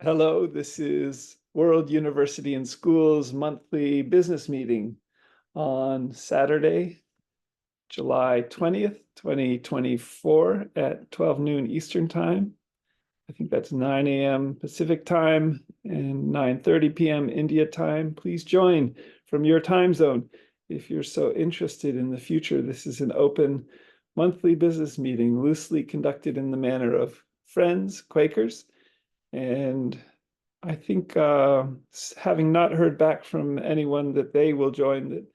Hello, this is World University and Schools monthly business meeting on Saturday, July 20th, 2024 at 12 noon Eastern Time. I think that's 9 a.m. Pacific Time and 9:30 p.m. India time. Please join from your time zone if you're so interested in the future. This is an open monthly business meeting loosely conducted in the manner of friends, Quakers, and I think having not heard back from anyone that they will join, that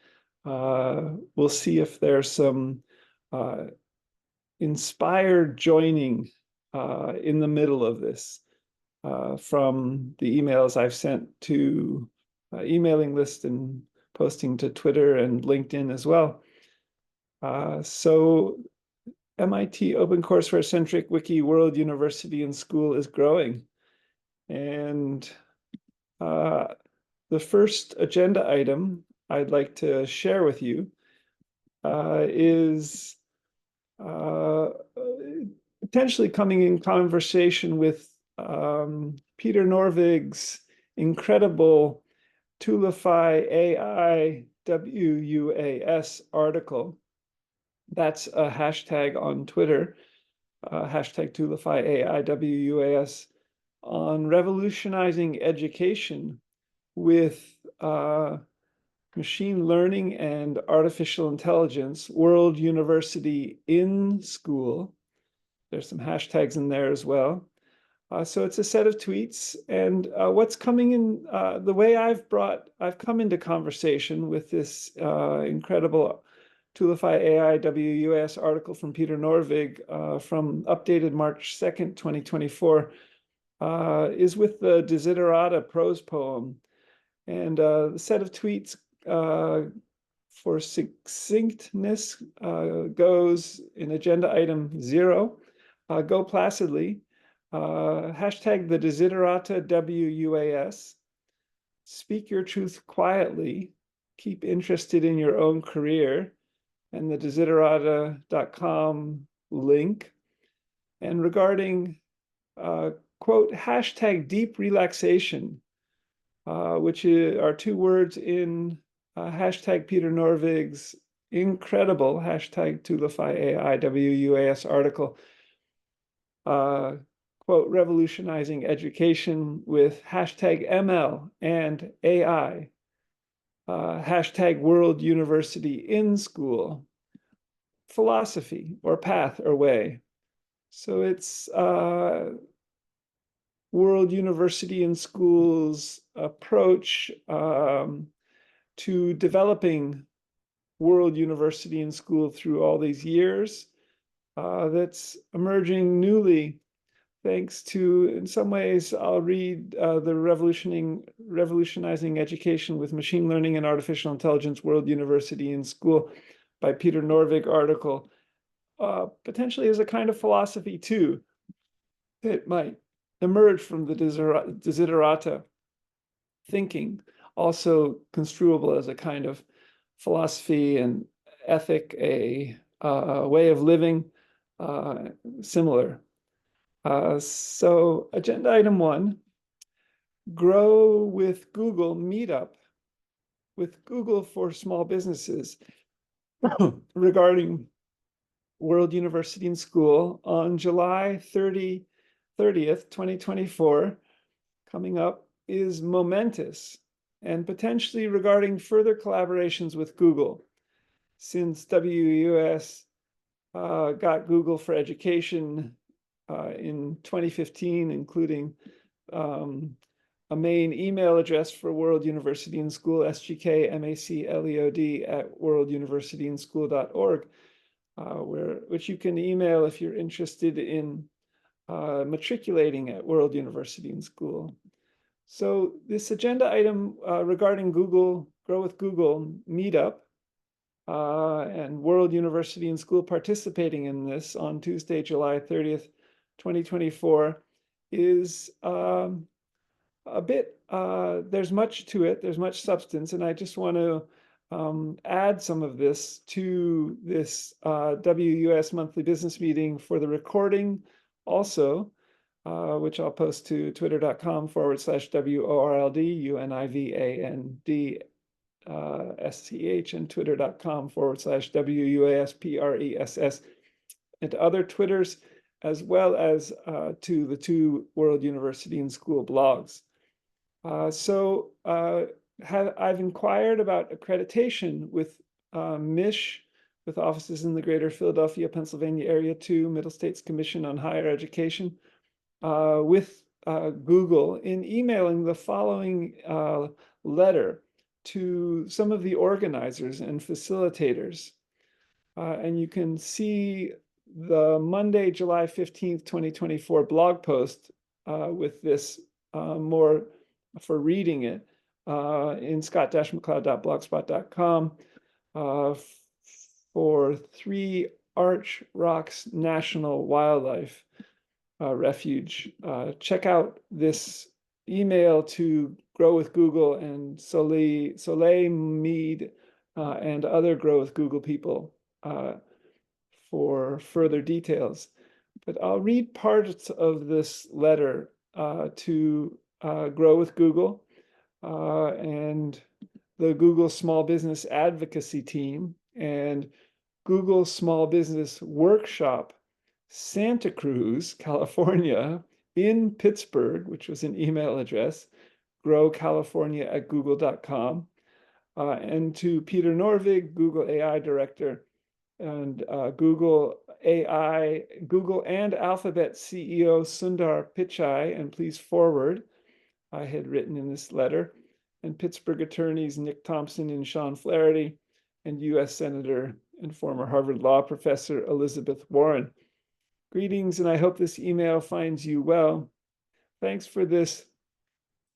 we'll see if there's some uh, inspired joining in the middle of this from the emails I've sent to emailing list and posting to Twitter and LinkedIn as well. So MIT OpenCourseWare centric wiki World University and School is growing. And the first agenda item I'd like to share with you is potentially coming in conversation with Peter Norvig's incredible Tulify AI WUAS article. That's a hashtag on Twitter, hashtag Tulify AI WUAS, on revolutionizing education with machine learning and artificial intelligence, World University in School. There's some hashtags in there as well. So it's a set of tweets, and what's coming in, the way I've come into conversation with this incredible Tulify AI WUS article from Peter Norvig from updated March 2nd, 2024, is with the Desiderata prose poem. And the set of tweets for succinctness goes in agenda item 0, go placidly, hashtag the Desiderata WUAS, speak your truth quietly, keep interested in your own career, and the desiderata.com link. And regarding, quote, hashtag deep relaxation, which are two words in hashtag Peter Norvig's incredible hashtag Tulify AI WUAS article, quote, revolutionizing education with hashtag ML and AI, hashtag World University in School, philosophy or path or way. So it's World University and School's approach to developing World University and School through all these years, that's emerging newly thanks to, in some ways, I'll read the Revolutionizing Education with Machine Learning and Artificial Intelligence, World University and School by Peter Norvig article, potentially as a kind of philosophy too, that might emerge from the desiderata thinking, also construable as a kind of philosophy and ethic, a way of living, similar. So agenda item 1, grow with Google meetup with Google for small businesses regarding World University and School on July 30th, 2024, coming up, is momentous and potentially regarding further collaborations with Google, since WUS got Google for Education in 2015, including a main email address for World University and School, sgkmacleod@worlduniversityandschool.org, which you can email if you're interested in matriculating at World University and School. So this agenda item regarding Google, Grow with Google meetup, and World University and School participating in this on Tuesday, July 30th, 2024, is a bit, there's much to it, there's much substance, and I just want to add some of this to this WUS monthly business meeting for the recording also. which I'll post to twitter.com/WORLD, UNIVAND, and twitter.com/WUASPRESS, and other Twitters, as well as to the two World University and School blogs. I've inquired about accreditation with MISH, with offices in the greater Philadelphia, Pennsylvania area, to Middle States Commission on Higher Education, with Google, in emailing the following letter to some of the organizers and facilitators. And you can see the Monday, July 15th, 2024 blog post with this more for reading it in scott-mccloud.blogspot.com for 3 Arch Rocks National Wildlife Refuge. Check out this email to Grow with Google and Soleil Mead and other Grow with Google people for further details. But I'll read parts of this letter to Grow with Google and the Google Small Business Advocacy Team and Google Small Business Workshop, Santa Cruz, California, in Pittsburgh, which was an email address, growcalifornia@google.com, and to Peter Norvig, Google AI Director, and Google AI, Google and Alphabet CEO Sundar Pichai, and please forward, I had written in this letter, and Pittsburgh attorneys Nick Thompson and Sean Flaherty, and US Senator and former Harvard Law Professor Elizabeth Warren. Greetings, and I hope this email finds you well. Thanks for this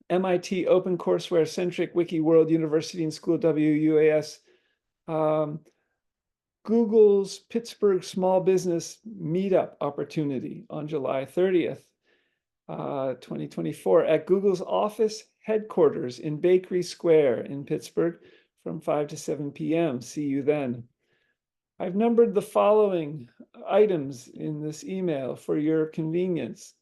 MIT OpenCourseWare centric Wiki World University and School WUAS Google's Pittsburgh Small Business Meetup opportunity on July 30th, 2024 at Google's office headquarters in Bakery Square in Pittsburgh from 5 to 7 p.m. See you then. I've numbered the following items in this email for your convenience.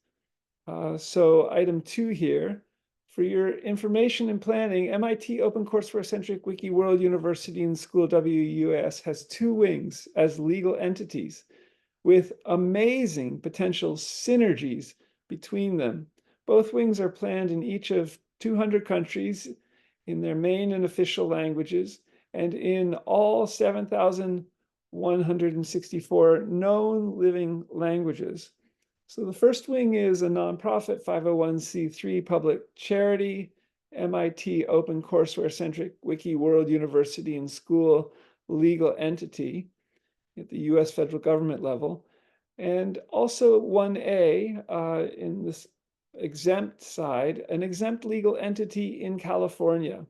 So item 2 here, for your information and planning, MIT OpenCourseWare centric Wiki World University and School WUAS has 2 wings as legal entities with amazing potential synergies between them. Both wings are planned in each of 200 countries in their main and official languages and in all 7,164 known living languages. So the first wing is a nonprofit 501c3 public charity, MIT OpenCourseWare centric Wiki World University and School legal entity at the US federal government level. And also 1A in this exempt side, an exempt legal entity in California.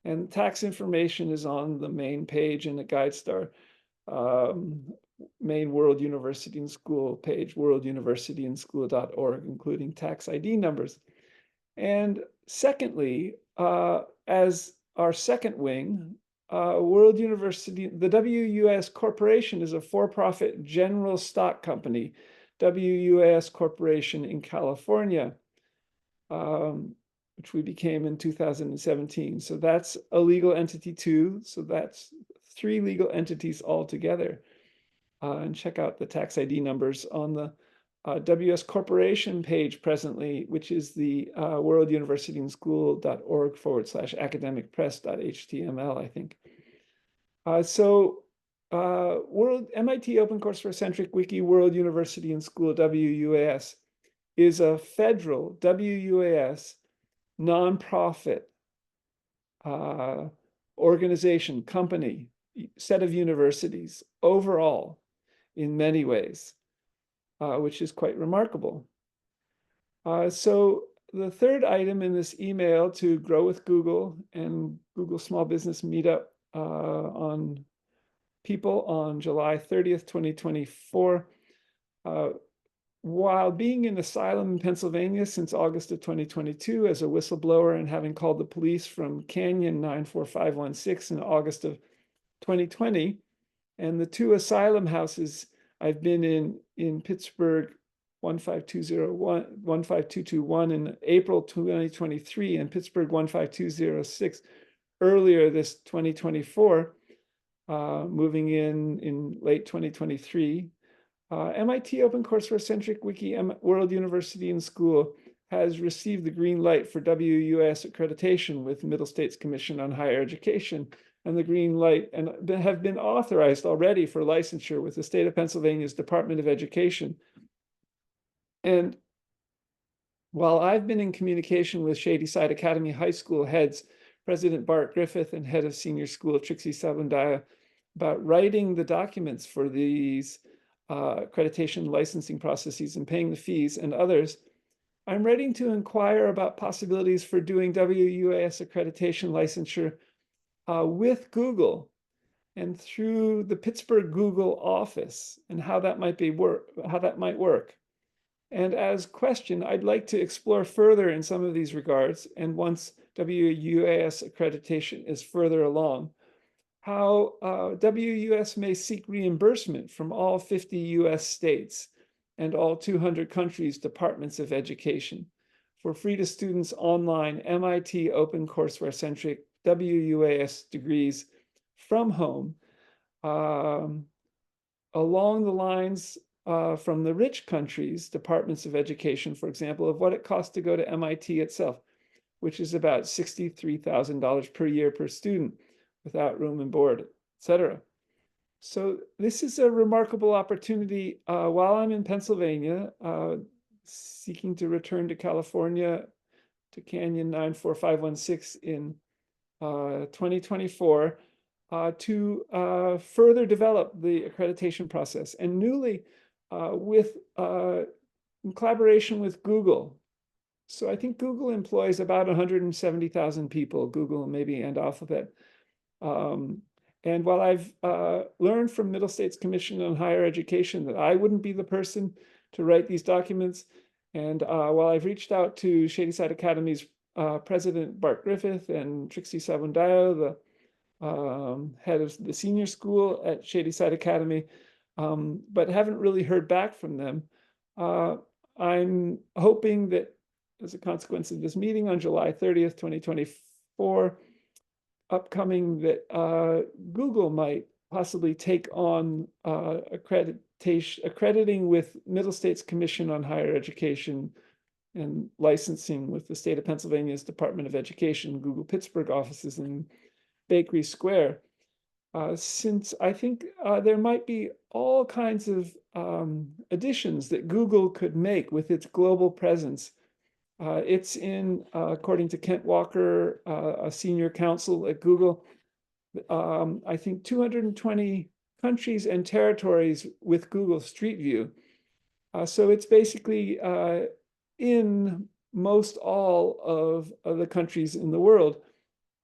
And tax information is on the main page in the GuideStar. Main World University and School page, worlduniversityandschool.org, including tax ID numbers. And secondly, as our second wing, World University, the WUAS Corporation is a for-profit general stock company, WUAS Corporation in California, which we became in 2017. So that's a legal entity too. So that's 3 legal entities altogether. And check out the tax ID numbers on the WS Corporation page presently, which is the worlduniversityandschool.org/academicpress.html, I think. MIT OpenCourseWare centric Wiki World University and School WUAS is a federal WUAS nonprofit organization, company, set of universities overall in many ways, which is quite remarkable. So the third item in this email to Grow with Google and Google Small Business Meetup on people on July 30th, 2024. While being in asylum in Pennsylvania since August of 2022 as a whistleblower and having called the police from Canyon 94516 in August of 2020, and the 2 asylum houses I've been in Pittsburgh 15221 in April 2023, and Pittsburgh 15206 earlier this 2024, moving in late 2023. MIT OpenCourseware Centric Wiki World University and School has received the green light for WUS accreditation with Middle States Commission on Higher Education, and the green light, and have been authorized already for licensure with the state of Pennsylvania's Department of Education. And while I've been in communication with Shadyside Academy High School heads, President Bart Griffith and head of senior school Trixie Savundaya, about writing the documents for these accreditation licensing processes and paying the fees and others, I'm ready to inquire about possibilities for doing WUAS accreditation licensure with Google and through the Pittsburgh Google office, and how that might work. And as question, I'd like to explore further in some of these regards, and once WUAS accreditation is further along, how WUS may seek reimbursement from all 50 US states and all 200 countries' departments of education for free to students online MIT OpenCourseware Centric WUAS degrees from home, along the lines from the rich countries' departments of education, for example, of what it costs to go to MIT itself, which is about $63,000 per year per student, without room and board, etc. So this is a remarkable opportunity while I'm in Pennsylvania, seeking to return to California to Canyon 94516 in 2024 to further develop the accreditation process, and newly with in collaboration with Google. So I think Google employs about 170,000 people, Google maybe and Alphabet. And while I've learned from Middle States Commission on Higher Education that I wouldn't be the person to write these documents, and while I've reached out to Shadyside Academy's President Bart Griffith and Trixie Savundaya, the head of the senior school at Shadyside Academy, but haven't really heard back from them, I'm hoping that as a consequence of this meeting on July 30th, 2024, upcoming, that Google might possibly take on accrediting with Middle States Commission on Higher Education and licensing with the state of Pennsylvania's Department of Education, Google Pittsburgh offices in Bakery Square, since I think there might be all kinds of additions that Google could make with its global presence. It's in, according to Kent Walker, a senior counsel at Google, I think 220 countries and territories with Google Street View. So it's basically in most all of the countries in the world,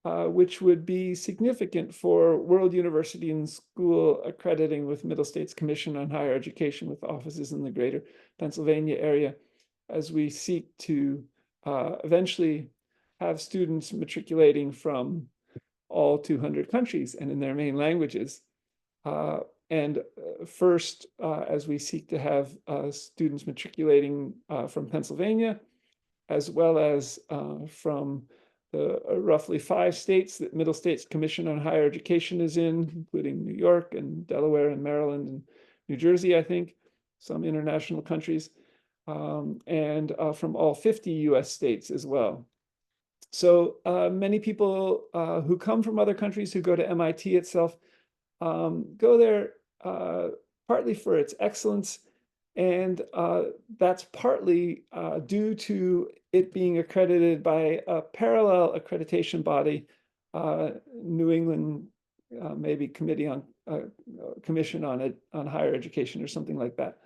which would be significant for World University and School accrediting with Middle States Commission on Higher Education with offices in the greater Pennsylvania area, as we seek to eventually have students matriculating from all 200 countries and in their main languages. And first, as we seek to have students matriculating from Pennsylvania, as well as from the roughly 5 states that Middle States Commission on Higher Education is in, including New York and Delaware and Maryland and New Jersey, I think, some international countries, and from all 50 US states as well. So many people who come from other countries who go to MIT itself go there partly for its excellence, and that's partly due to it being accredited by a parallel accreditation body, New England maybe Commission on Higher Education or something like that.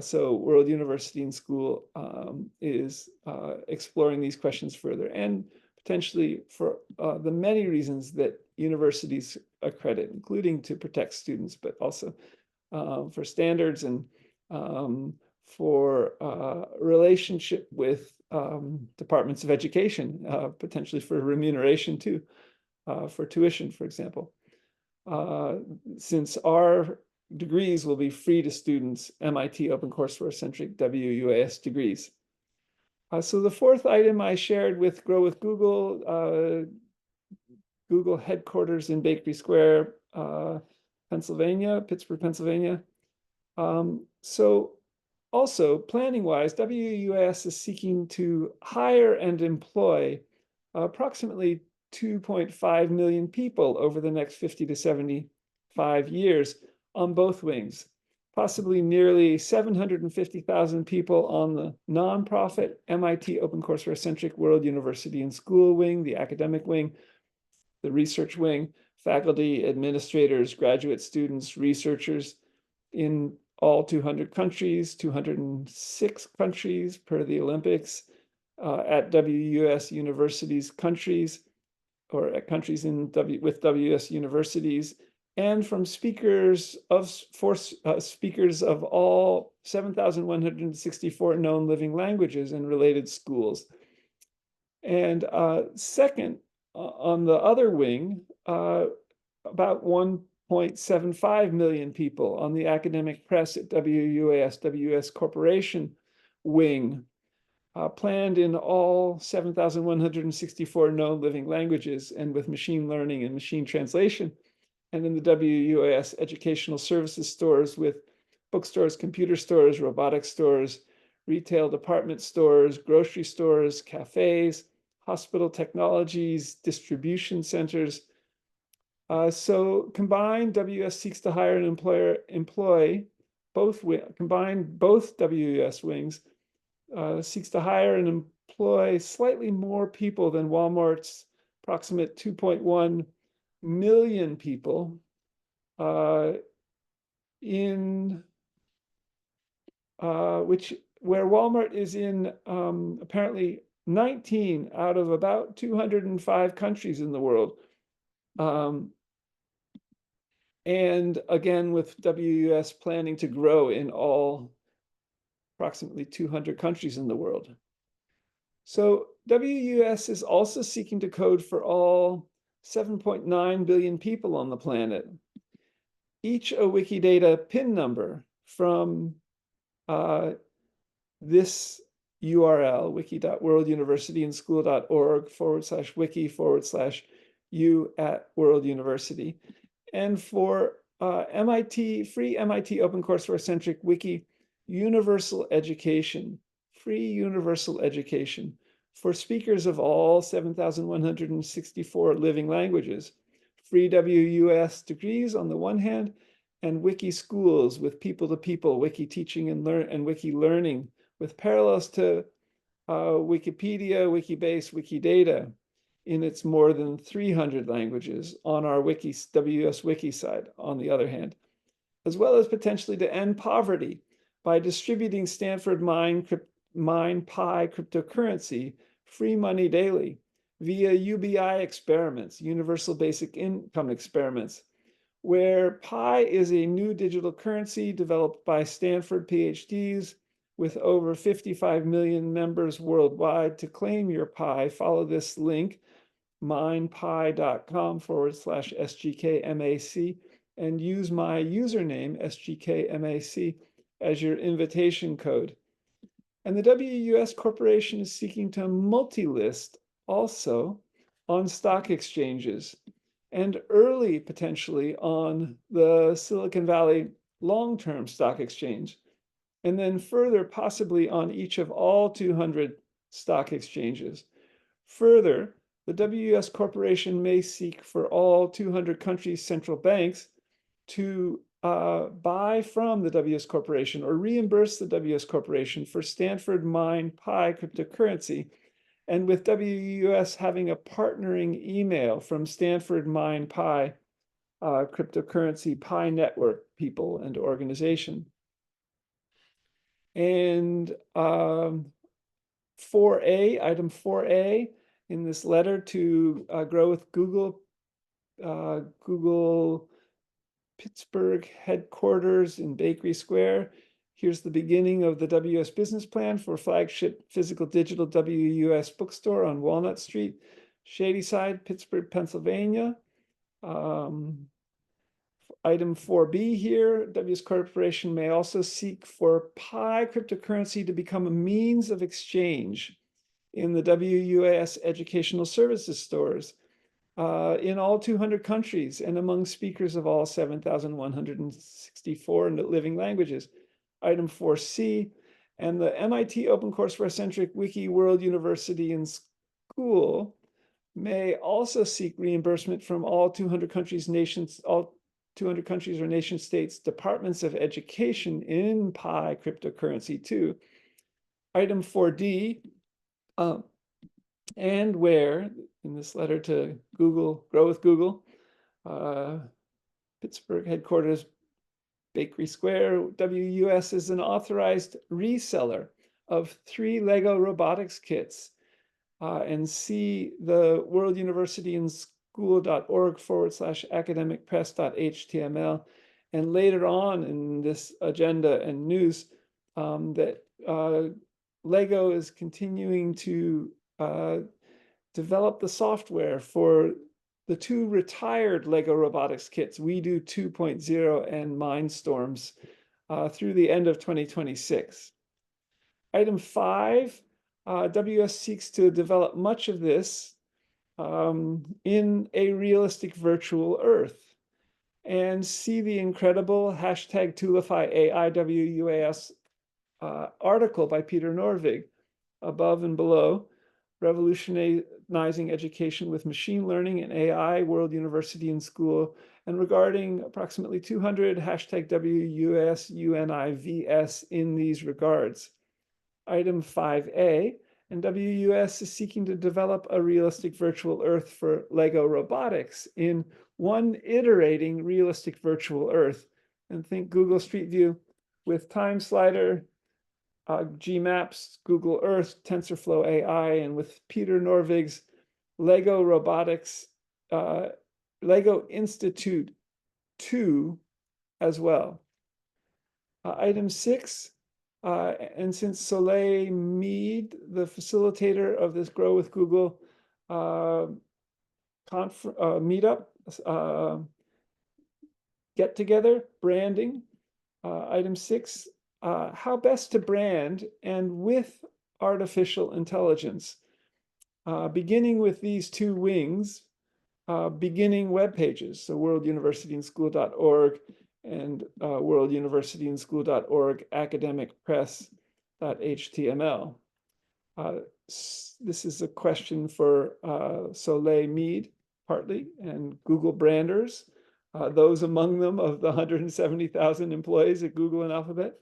So World University and School is exploring these questions further, and potentially for the many reasons that universities accredit, including to protect students, but also for standards and for relationship with departments of education, potentially for remuneration too, for tuition, for example. Since our degrees will be free to students, MIT OpenCourseware centric WUAS degrees. So the fourth item I shared with Grow with Google, Google headquarters in Bakery Square, Pennsylvania, Pittsburgh, Pennsylvania. So also, planning-wise, WUAS is seeking to hire and employ approximately 2.5 million people over the next 50 to 75 years on both wings, possibly nearly 750,000 people on the nonprofit MIT OpenCourseware-centric World University and School wing, the academic wing, the research wing, faculty, administrators, graduate students, researchers in all 200 countries, 206 countries per the Olympics, at WUS universities countries, or at countries with WUS universities, and from speakers of all 7,164 known living languages and related schools. And second, on the other wing, about 1.75 million people on the academic press at WUAS, WUS Corporation wing, planned in all 7,164 known living languages and with machine learning and machine translation, and in the WUAS educational services stores with bookstores, computer stores, robotics stores, retail department stores, grocery stores, cafes, hospital technologies, distribution centers. So combined, WUS seeks to hire and employ both WUS wings, seeks to hire and employ slightly more people than Walmart's approximate 2.1 million people where Walmart is in apparently 19 out of about 205 countries in the world. And again, with WUS planning to grow in all approximately 200 countries in the world. So WUS is also seeking to code for all 7.9 billion people on the planet. Each a Wikidata PIN number from this URL, wiki.worlduniversityandSchool.org/wiki/u@worlduniversity. And for free MIT OpenCourseware-centric wiki, universal education, free universal education for speakers of all 7,164 living languages, free WUS degrees on the one hand, and wiki schools with people-to-people wiki teaching and wiki learning with parallels to Wikipedia, Wikibase, Wikidata in its more than 300 languages on our WUS wiki side, on the other hand, as well as potentially to end poverty by distributing Stanford MinePi cryptocurrency, free money daily, via UBI experiments, universal basic income experiments, where Pi is a new digital currency developed by Stanford PhDs with over 55 million members worldwide. To claim your Pi, follow this link, minepi.com/SGKMAC, and use my username, SGKMAC, as your invitation code. And the WUS Corporation is seeking to multi-list also on stock exchanges and early potentially on the Silicon Valley long-term stock exchange, and then further possibly on each of all 200 stock exchanges. Further, the WUS Corporation may seek for all 200 countries' central banks to buy from the WUS Corporation or reimburse the WUS Corporation for Stanford MinePi cryptocurrency, and with WUS having a partnering email from Stanford MinePi cryptocurrency Pi network people and organization. And 4A, item 4A in this letter to Grow with Google, Google Pittsburgh headquarters in Bakery Square. Here's the beginning of the WUS business plan for flagship physical digital WUS bookstore on Walnut Street, Shadyside, Pittsburgh, Pennsylvania. Item 4B here, WS Corporation may also seek for Pi cryptocurrency to become a means of exchange in the WUAS educational services stores in all 200 countries and among speakers of all 7,164 living languages. Item 4C, and the MIT OpenCourseware Centric Wiki World University and School may also seek reimbursement from all 200 countries, all 200 countries or nation states departments of education in Pi cryptocurrency too. Item 4D, and where, in this letter to Google, Grow with Google, Pittsburgh headquarters, Bakery Square, WUS is an authorized reseller of 3 Lego robotics kits, and see the World University and School.org/academicpress.html. And later on in this agenda and news, that Lego is continuing to develop the software for the 2 retired Lego robotics kits, We Do 2.0 and Mindstorms, through the end of 2026. Item 5, WS seeks to develop much of this in a realistic virtual Earth, and see the incredible #Tulify article by Peter Norvig above and below, Revolutionizing Education with Machine Learning and AI, World University and School, and regarding approximately 200 #WUSUNIVS in these regards. Item 5A, and WUS is seeking to develop a realistic virtual Earth for Lego robotics in one iterating realistic virtual Earth. And think Google Street View with Time Slider, Gmaps, Google Earth, TensorFlow AI, and with Peter Norvig's Lego Robotics, Lego Institute 2 as well. Item 6, and since Soleil Mead, the facilitator of this Grow with Google meetup, get together, branding. Item 6, how best to brand and with artificial intelligence, beginning with these 2 wings, beginning web pages, so worlduniversityandschool.org and worlduniversityandschool.org academicpress.html. This is a question for Soleil Mead, partly, and Google branders, those among them of the 170,000 employees at Google and Alphabet.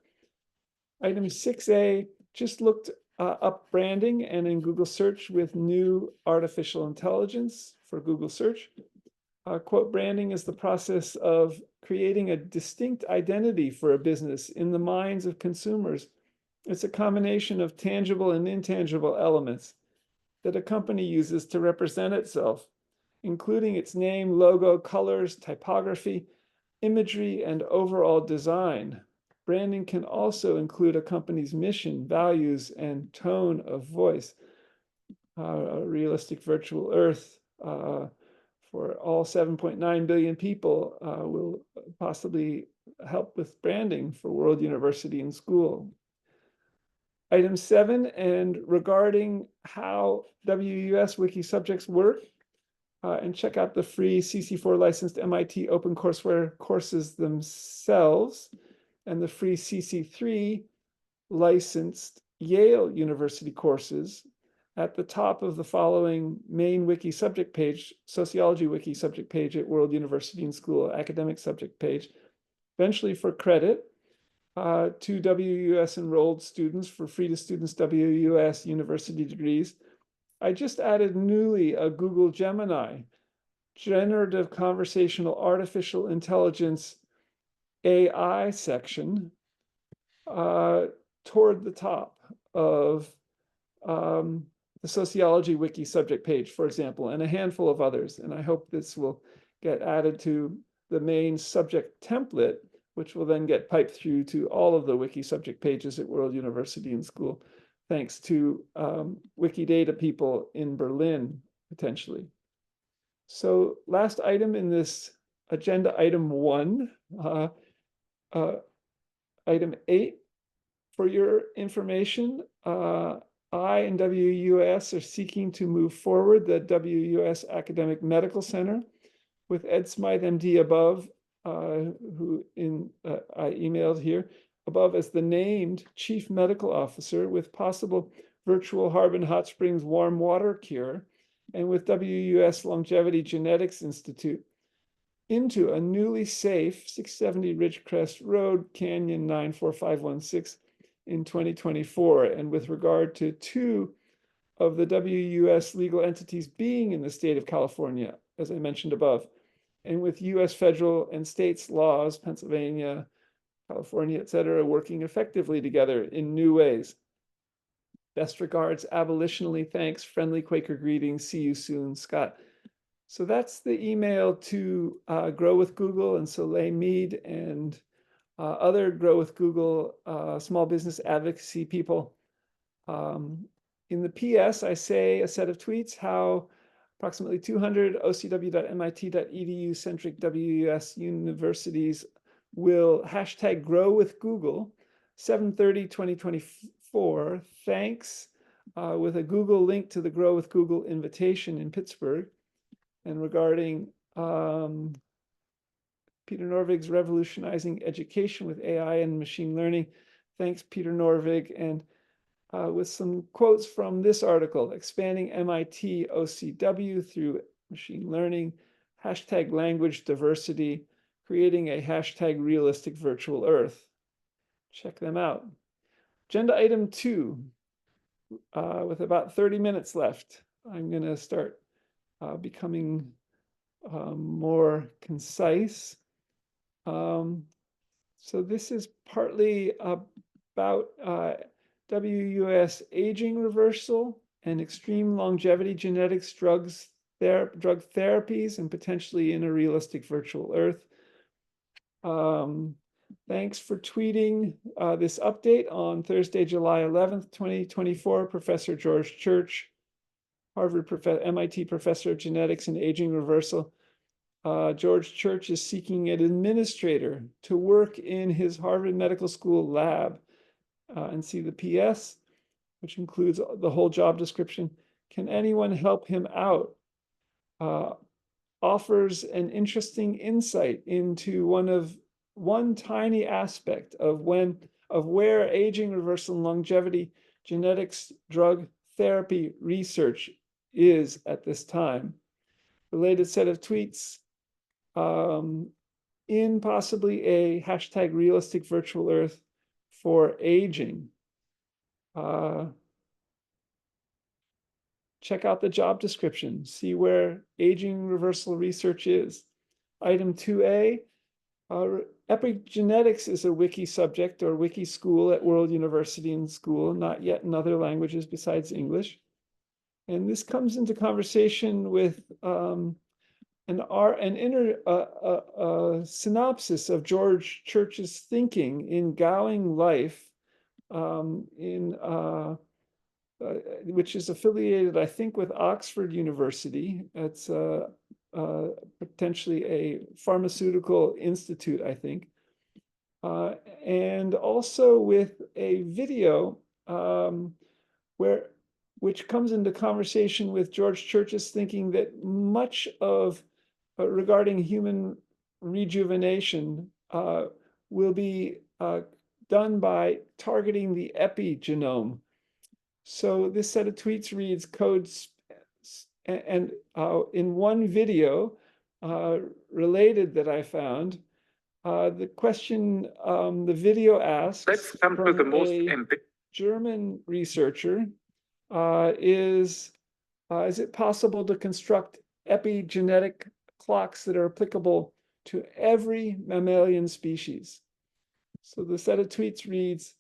Item 6A, just looked up branding and in Google search with new artificial intelligence for Google search. Quote, branding is the process of creating a distinct identity for a business in the minds of consumers. It's a combination of tangible and intangible elements that a company uses to represent itself, including its name, logo, colors, typography, imagery, and overall design. Branding can also include a company's mission, values, and tone of voice. A realistic virtual Earth for all 7.9 billion people will possibly help with branding for World University and School. Item 7, and regarding how WUS wiki subjects work, and check out the free CC4 licensed MIT OpenCourseware courses themselves, and the free CC3 licensed Yale University courses at the top of the following main wiki subject page, sociology wiki subject page at World University and School, academic subject page, eventually for credit to WUS enrolled students for free to students WUS university degrees. I just added newly a Google Gemini, generative conversational artificial intelligence AI section toward the top of the sociology wiki subject page, for example, and a handful of others. And I hope this will get added to the main subject template, which will then get piped through to all of the wiki subject pages at World University and School, thanks to Wikidata people in Berlin, potentially. So last item in this agenda item 1, item 8. For your information, I and WUS are seeking to move forward the WUS Academic Medical Center with Ed Smythe, MD, above, who I emailed here, above as the named Chief Medical Officer with possible virtual Harbin Hot Springs warm water cure, and with WUS Longevity Genetics Institute into a newly safe 670 Ridgecrest Road, Canyon 94516 in 2024. And with regard to 2 of the WUS legal entities being in the state of California, as I mentioned above, and with US federal and states laws, Pennsylvania, California, et cetera, working effectively together in new ways. Best regards, abolitionally, thanks, friendly Quaker greetings, see you soon, Scott. So that's the email to Grow with Google and Soleil Mead and other Grow with Google small business advocacy people. In the PS, I say a set of tweets how approximately 200 ocw.mit.edu centric WUS universities will hashtag Grow with Google 7/30/2024. Thanks, with a Google link to the Grow with Google invitation in Pittsburgh. And regarding Peter Norvig's revolutionizing education with AI and machine learning, thanks, Peter Norvig. And with some quotes from this article, expanding MIT OCW through machine learning, hashtag language diversity, creating a hashtag realistic virtual earth. Check them out. Agenda item 2, with about 30 minutes left, I'm going to start becoming more concise. So this is partly about WUS aging reversal and extreme longevity genetics drug therapies, and potentially in a realistic virtual earth. Thanks for tweeting this update on Thursday, July 11th, 2024. Professor George Church, MIT professor of genetics and aging reversal. George Church is seeking an administrator to work in his Harvard Medical School lab. And see the PS, which includes the whole job description. Can anyone help him out? Offers an interesting insight into one tiny aspect of where aging, reversal, and longevity genetics drug therapy research is at this time. Related set of tweets in possibly a hashtag realistic virtual earth for aging. Check out the job description, see where aging reversal research is. Item 2A, epigenetics is a wiki subject or wiki school at World University and School, not yet in other languages besides English. And this comes into conversation with an synopsis of George Church's thinking in Gowing Life, which is affiliated, I think, with Oxford University. It's potentially a pharmaceutical institute, I think. And also with a video which comes into conversation with George Church's thinking that much of regarding human rejuvenation will be done by targeting the epigenome. So this set of tweets reads codes, and in one video related that I found, the question the video asks, let's come to the most German researcher, is it possible to construct epigenetic clocks that are applicable to every mammalian species? So the set of tweets reads,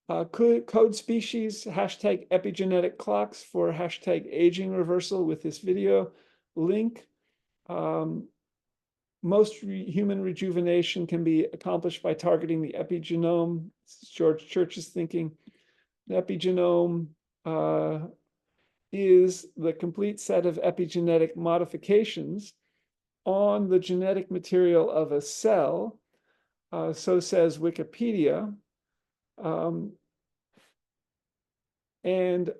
code species, hashtag epigenetic clocks for hashtag aging reversal with this video link. Most human rejuvenation can be accomplished by targeting the epigenome. This is George Church's thinking. The epigenome is the complete set of epigenetic modifications on the genetic material of a cell, so says Wikipedia, and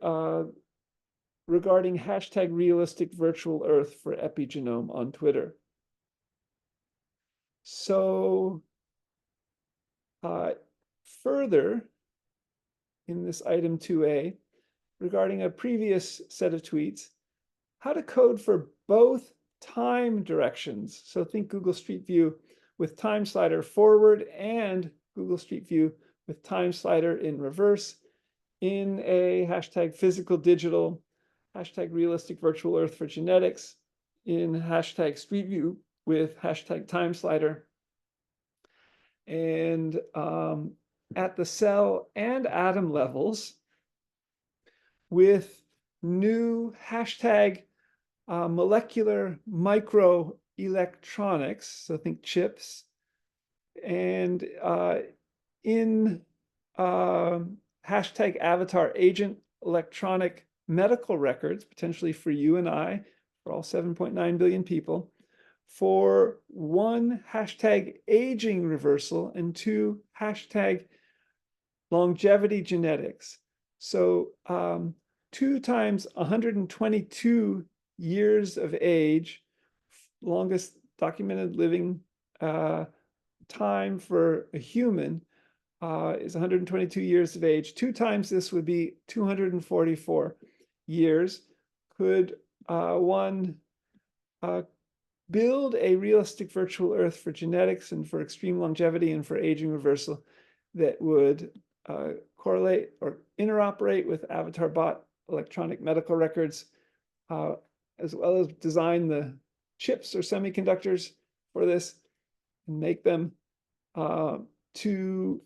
regarding hashtag realistic virtual earth for epigenome on Twitter. So further in this item 2A, regarding a previous set of tweets, how to code for both time directions. So think Google Street View with time slider forward and Google Street View with time slider in reverse in a hashtag physical digital, hashtag realistic virtual earth for genetics, in hashtag Street View with hashtag time slider. And at the cell and atom levels with new hashtag molecular microelectronics, so think chips, and in hashtag avatar agent electronic medical records, potentially for you and I, for all 7.9 billion people, for one hashtag aging reversal and two hashtag longevity genetics. So 2 times 122 years of age, longest documented living time for a human is 122 years of age. 2 times this would be 244 years. Could one build a realistic virtual earth for genetics and for extreme longevity and for aging reversal that would correlate or interoperate with avatar bot electronic medical records, as well as design the chips or semiconductors for this and make them to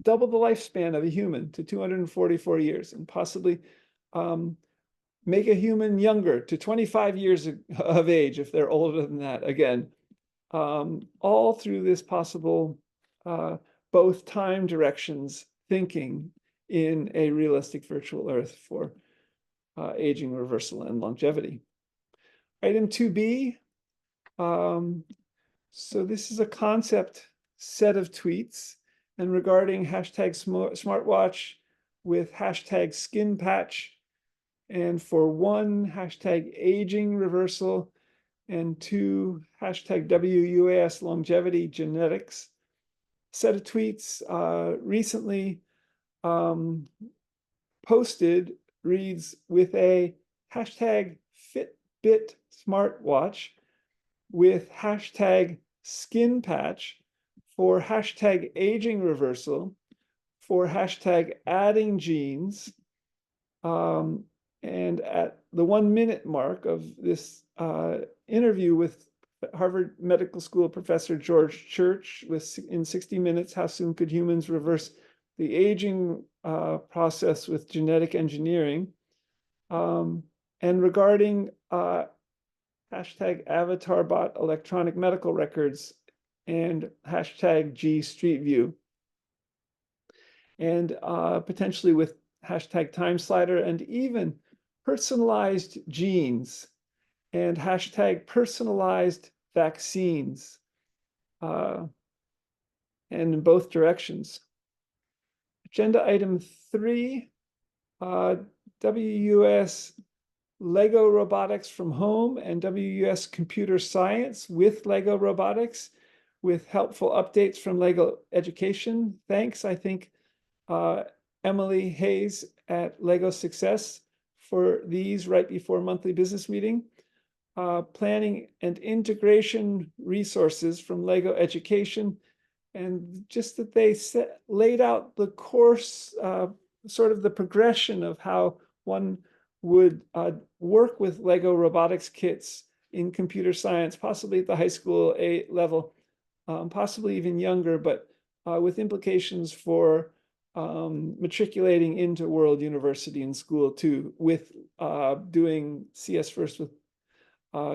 double the lifespan of a human to 244 years, and possibly make a human younger to 25 years of age if they're older than that. Again, all through this possible both time directions thinking in a realistic virtual earth for aging reversal and longevity. Item 2B. So this is a concept set of tweets, and regarding hashtag smartwatch with hashtag skin patch, and for one hashtag aging reversal and two hashtag WUAS longevity genetics. Set of tweets recently posted reads with a hashtag Fitbit smartwatch with hashtag skin patch, for hashtag aging reversal, for hashtag adding genes, and at the 1 minute mark of this interview with Harvard Medical School professor George Church in 60 Minutes, How Soon Could Humans Reverse the Aging Process with Genetic Engineering, and regarding hashtag avatar bot electronic medical records and hashtag G Street View, and potentially with hashtag time slider and even personalized genes and hashtag personalized vaccines, and in both directions. Agenda item 3, WUS Lego robotics from home and WUS computer science with Lego robotics, with helpful updates from Lego education. Thanks, I think, Emily Hayes at Lego Success for these right before monthly business meeting. Planning and integration resources from Lego Education, and just that they laid out the course, sort of the progression of how one would work with Lego robotics kits in computer science, possibly at the high school level, possibly even younger, but with implications for matriculating into World University and School too, with doing CS first with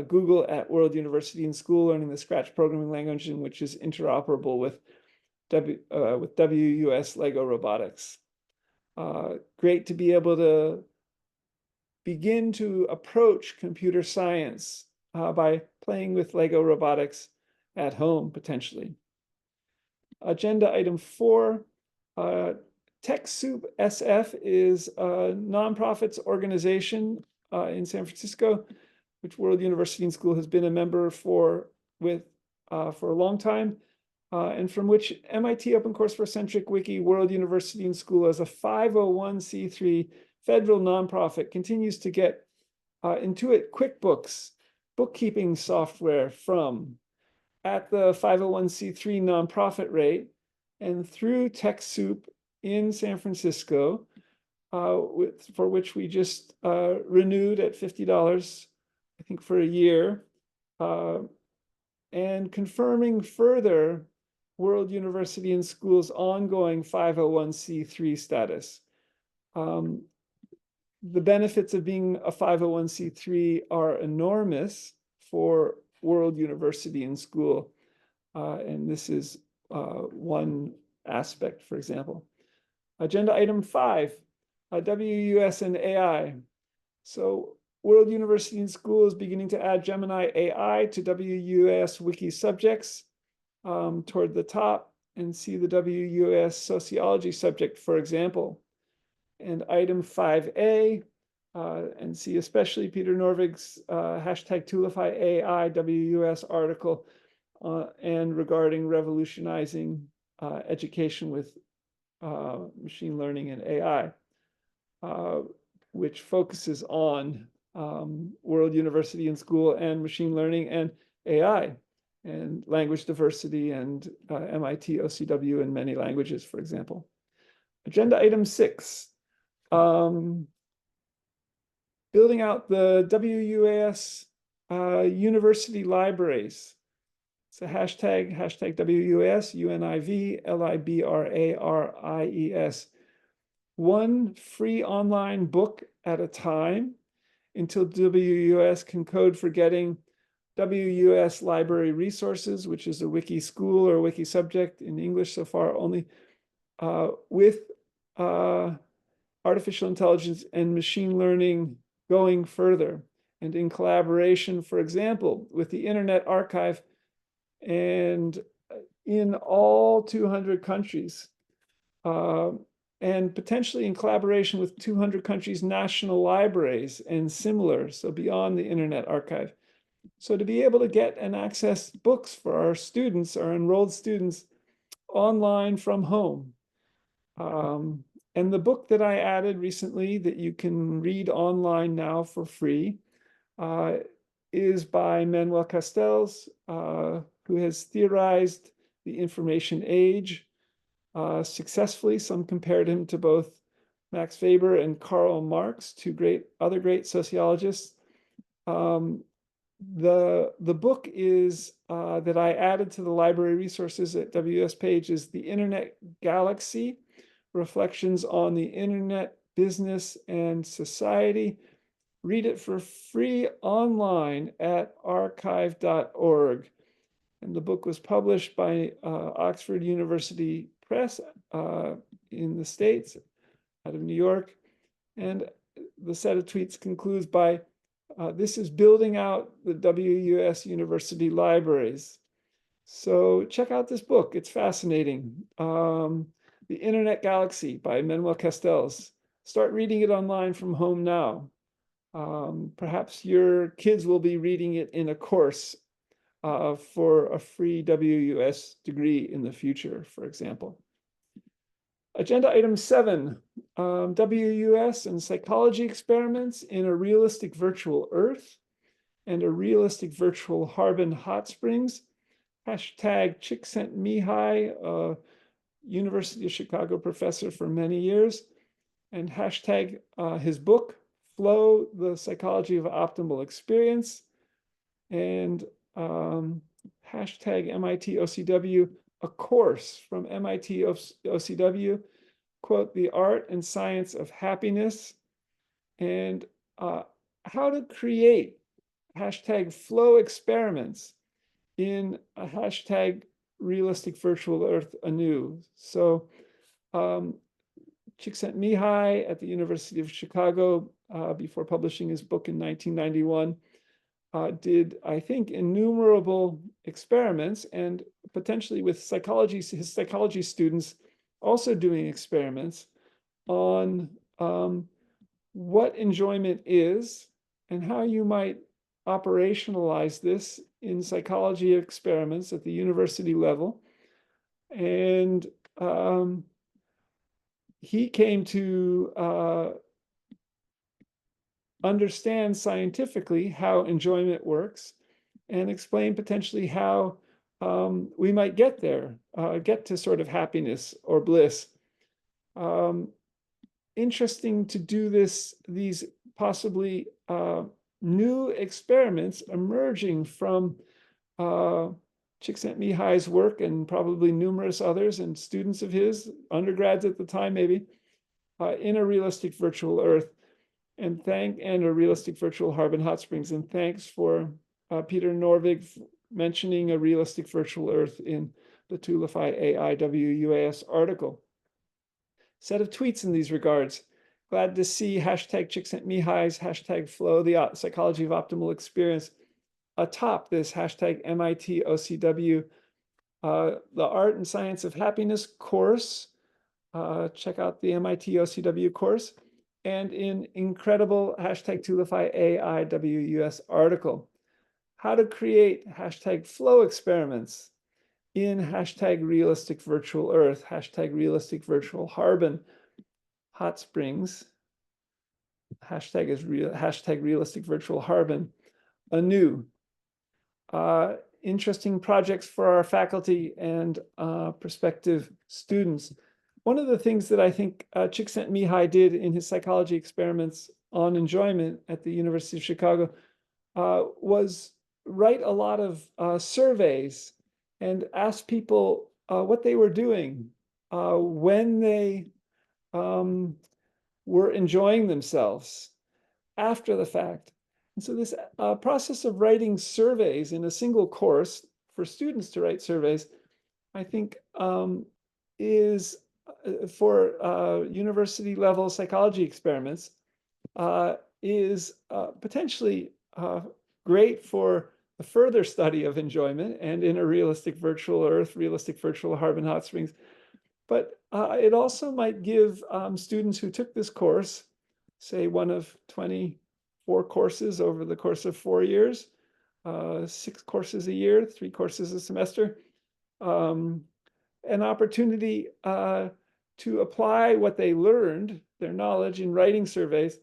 Google at World University and School, learning the Scratch programming language, which is interoperable with WUS Lego robotics. Great to be able to begin to approach computer science by playing with Lego robotics at home, potentially. Agenda item 4, TechSoup SF is a nonprofits organization in San Francisco, which World University and School has been a member for a long time, and from which MIT OpenCourseWare Centric Wiki World University and School, as a 501c3 federal nonprofit, continues to get Intuit QuickBooks bookkeeping software from at the 501c3 nonprofit rate and through TechSoup in San Francisco, for which we just renewed at $50, I think, for a year, and confirming further World University and School's ongoing 501c3 status. The benefits of being a 501c3 are enormous for World University and School, and this is one aspect, for example. Agenda item 5, WUS and AI. So World University and School is beginning to add Gemini AI to WUS wiki subjects toward the top, and see the WUS sociology subject, for example. And item 5A, and see especially Peter Norvig's hashtag Toolify AI WUS article and regarding revolutionizing education with machine learning and AI, which focuses on World University and School and machine learning and AI and language diversity and MIT OCW in many languages, for example. Agenda item 6, building out the WUAS university libraries. So hashtag WUAS, UNIV, LIBRARIES. One free online book at a time until WUS can code for getting WUS library resources, which is a wiki school or wiki subject in English so far only, with artificial intelligence and machine learning going further, and in collaboration, for example, with the Internet Archive and in all 200 countries, and potentially in collaboration with 200 countries' national libraries and similar, so beyond the Internet Archive. So to be able to get and access books for our students, our enrolled students, online from home. And the book that I added recently that you can read online now for free is by Manuel Castells, who has theorized the information age successfully. Some compared him to both Max Weber and Karl Marx, two other great sociologists. The book is that I added to the library resources at WS page is The Internet Galaxy, Reflections on the Internet, Business, and Society. Read it for free online at archive.org. And the book was published by Oxford University Press in the States, out of New York. And the set of tweets concludes by, this is building out the WUS University libraries. So check out this book. It's fascinating. The Internet Galaxy by Manuel Castells. Start reading it online from home now. Perhaps your kids will be reading it in a course for a free WUS degree in the future, for example. Agenda item 7, WUS and psychology experiments in a realistic virtual Earth and a realistic virtual Harbin hot springs. Hashtag Csikszentmihalyi, University of Chicago professor for many years, and hashtag his book, Flow, the Psychology of Optimal Experience, and hashtag MIT OCW, a course from MIT OCW, quote, The Art and Science of Happiness, and how to create hashtag flow experiments in a hashtag realistic virtual Earth anew. So Csikszentmihalyi at the University of Chicago, before publishing his book in 1991, did, I think, innumerable experiments, and potentially with his psychology students also doing experiments on what enjoyment is and how you might operationalize this in psychology experiments at the university level. And he came to understand scientifically how enjoyment works and explain potentially how we might get there, get to sort of happiness or bliss. Interesting to do these possibly new experiments emerging from Csikszentmihalyi's work and probably numerous others and students of his, undergrads at the time maybe, in a realistic virtual Earth, and a realistic virtual Harbin Hot Springs. And thanks for Peter Norvig mentioning a realistic virtual Earth in the Tulify AIWUAS article. Set of tweets in these regards. Glad to see hashtag Csikszentmihalyi's hashtag flow, the psychology of optimal experience, atop this hashtag MIT OCW, the art and science of happiness course. Check out the MIT OCW course, and in incredible hashtag Tulify AIWUS article. How to create hashtag flow experiments in hashtag realistic virtual Earth, hashtag realistic virtual Harbin Hot Springs, hashtag realistic virtual Harbin anew. Interesting projects for our faculty and prospective students. One of the things that I think Csikszentmihalyi did in his psychology experiments on enjoyment at the University of Chicago was write a lot of surveys and ask people what they were doing when they were enjoying themselves after the fact. And so this process of writing surveys in a single course for students to write surveys, I think is for university level psychology experiments is potentially great for the further study of enjoyment and in a realistic virtual Earth, realistic virtual Harbin Hot Springs. But it also might give students who took this course, say one of 24 courses over the course of 4 years, 6 courses a year, 3 courses a semester, an opportunity to apply what they learned, their knowledge in writing surveys,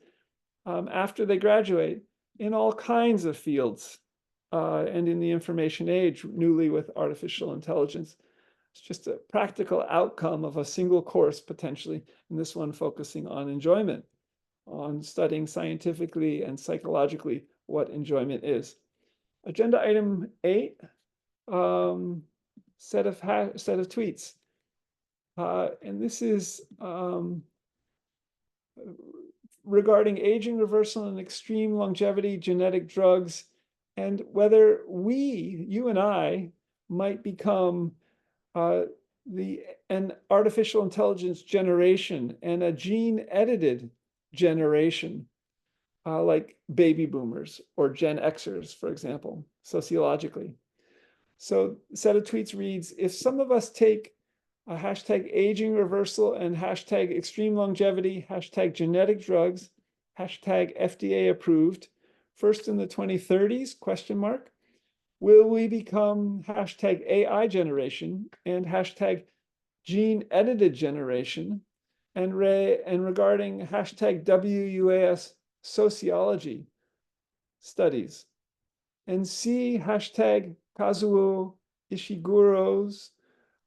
after they graduate in all kinds of fields and in the information age, newly with artificial intelligence. It's just a practical outcome of a single course, potentially, and this one focusing on enjoyment, on studying scientifically and psychologically what enjoyment is. Agenda item 8, set of tweets. And this is regarding aging reversal and extreme longevity genetic drugs, and whether you and I, might become an artificial intelligence generation and a gene-edited generation, like baby boomers or Gen Xers, for example, sociologically. So the set of tweets reads, if some of us take a hashtag aging reversal and hashtag extreme longevity, hashtag genetic drugs, hashtag FDA approved, first in the 2030s, question mark, will we become hashtag AI generation and hashtag gene edited generation, and regarding hashtag WUAS sociology studies, and see hashtag Kazuo Ishiguro's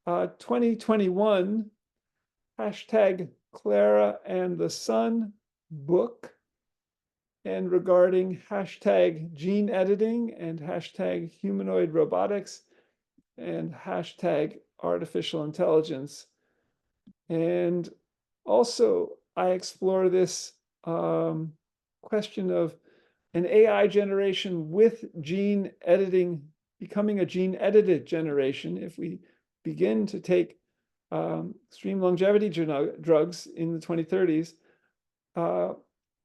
2021 hashtag Clara and the Sun book, and regarding hashtag gene editing and hashtag humanoid robotics and hashtag artificial intelligence. And also I explore this question of an AI generation with gene editing becoming a gene edited generation if we begin to take extreme longevity drugs in the 2030s,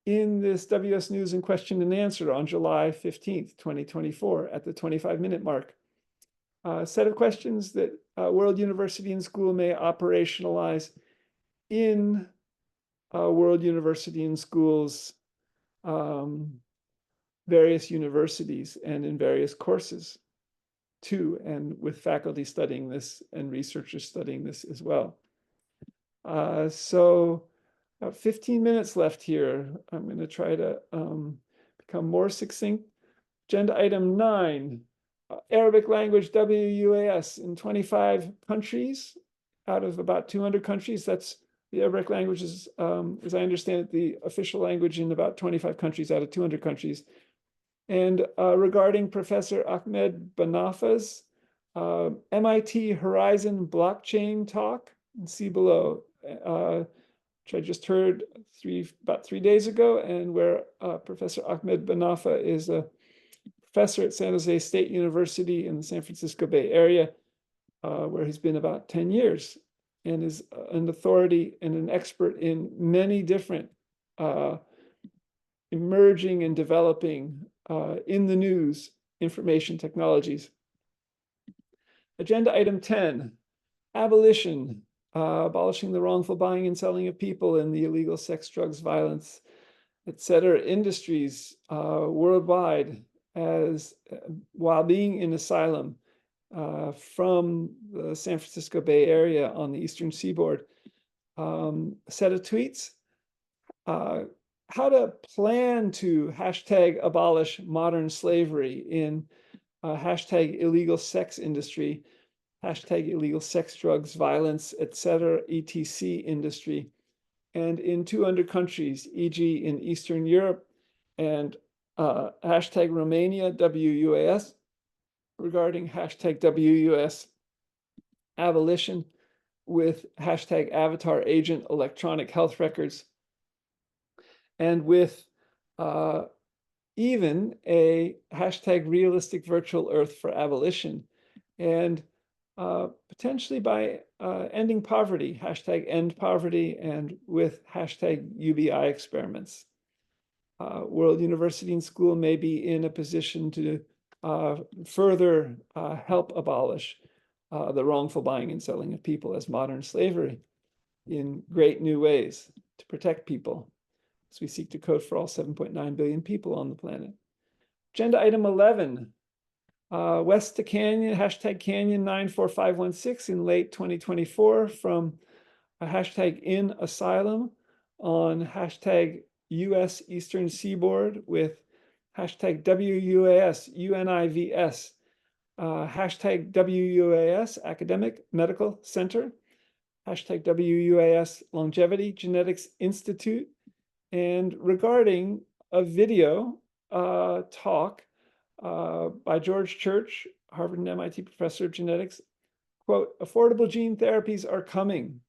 in this WS News and Question and Answer on July 15th, 2024 at the 25-minute mark. A set of questions that World University and School may operationalize in World University and School's various universities and in various courses too, and with faculty studying this and researchers studying this as well. So 15 minutes left here. I'm going to try to become more succinct. Agenda item 9, Arabic language WUAS in 25 countries out of about 200 countries. That's the Arabic language is, as I understand it, the official language in about 25 countries out of 200 countries. And regarding Professor Ahmed Banafa's MIT Horizon blockchain talk, see below, which I just heard about 3 days ago, and where Professor Ahmed Banafa is a professor at San Jose State University in the San Francisco Bay Area, where he's been about 10 years and is an authority and an expert in many different emerging and developing in the news information technologies. Agenda item 10, abolition, abolishing the wrongful buying and selling of people in the illegal sex, drugs, violence, etc. industries worldwide as while being in asylum from the San Francisco Bay Area on the Eastern Seaboard. A set of tweets. How to plan to hashtag abolish modern slavery in hashtag illegal sex industry, hashtag illegal sex, drugs, violence, etc., etc. industry, and in 200 countries, e.g. in Eastern Europe, and hashtag Romania, WUAS, regarding hashtag WUAS abolition with hashtag avatar agent electronic health records, and with even a hashtag realistic virtual earth for abolition, and potentially by ending poverty, hashtag end poverty, and with hashtag UBI experiments. World University and School may be in a position to further help abolish the wrongful buying and selling of people as modern slavery in great new ways to protect people, as we seek to code for all 7.9 billion people on the planet. Agenda item 11, West to Canyon, hashtag Canyon 94516 in late 2024 from a hashtag in asylum on hashtag US Eastern Seaboard with hashtag WUAS, UNIVS, hashtag WUAS Academic Medical Center, hashtag WUAS Longevity Genetics Institute, and regarding a video talk by George Church, Harvard and MIT professor of genetics, quote, affordable gene therapies are coming.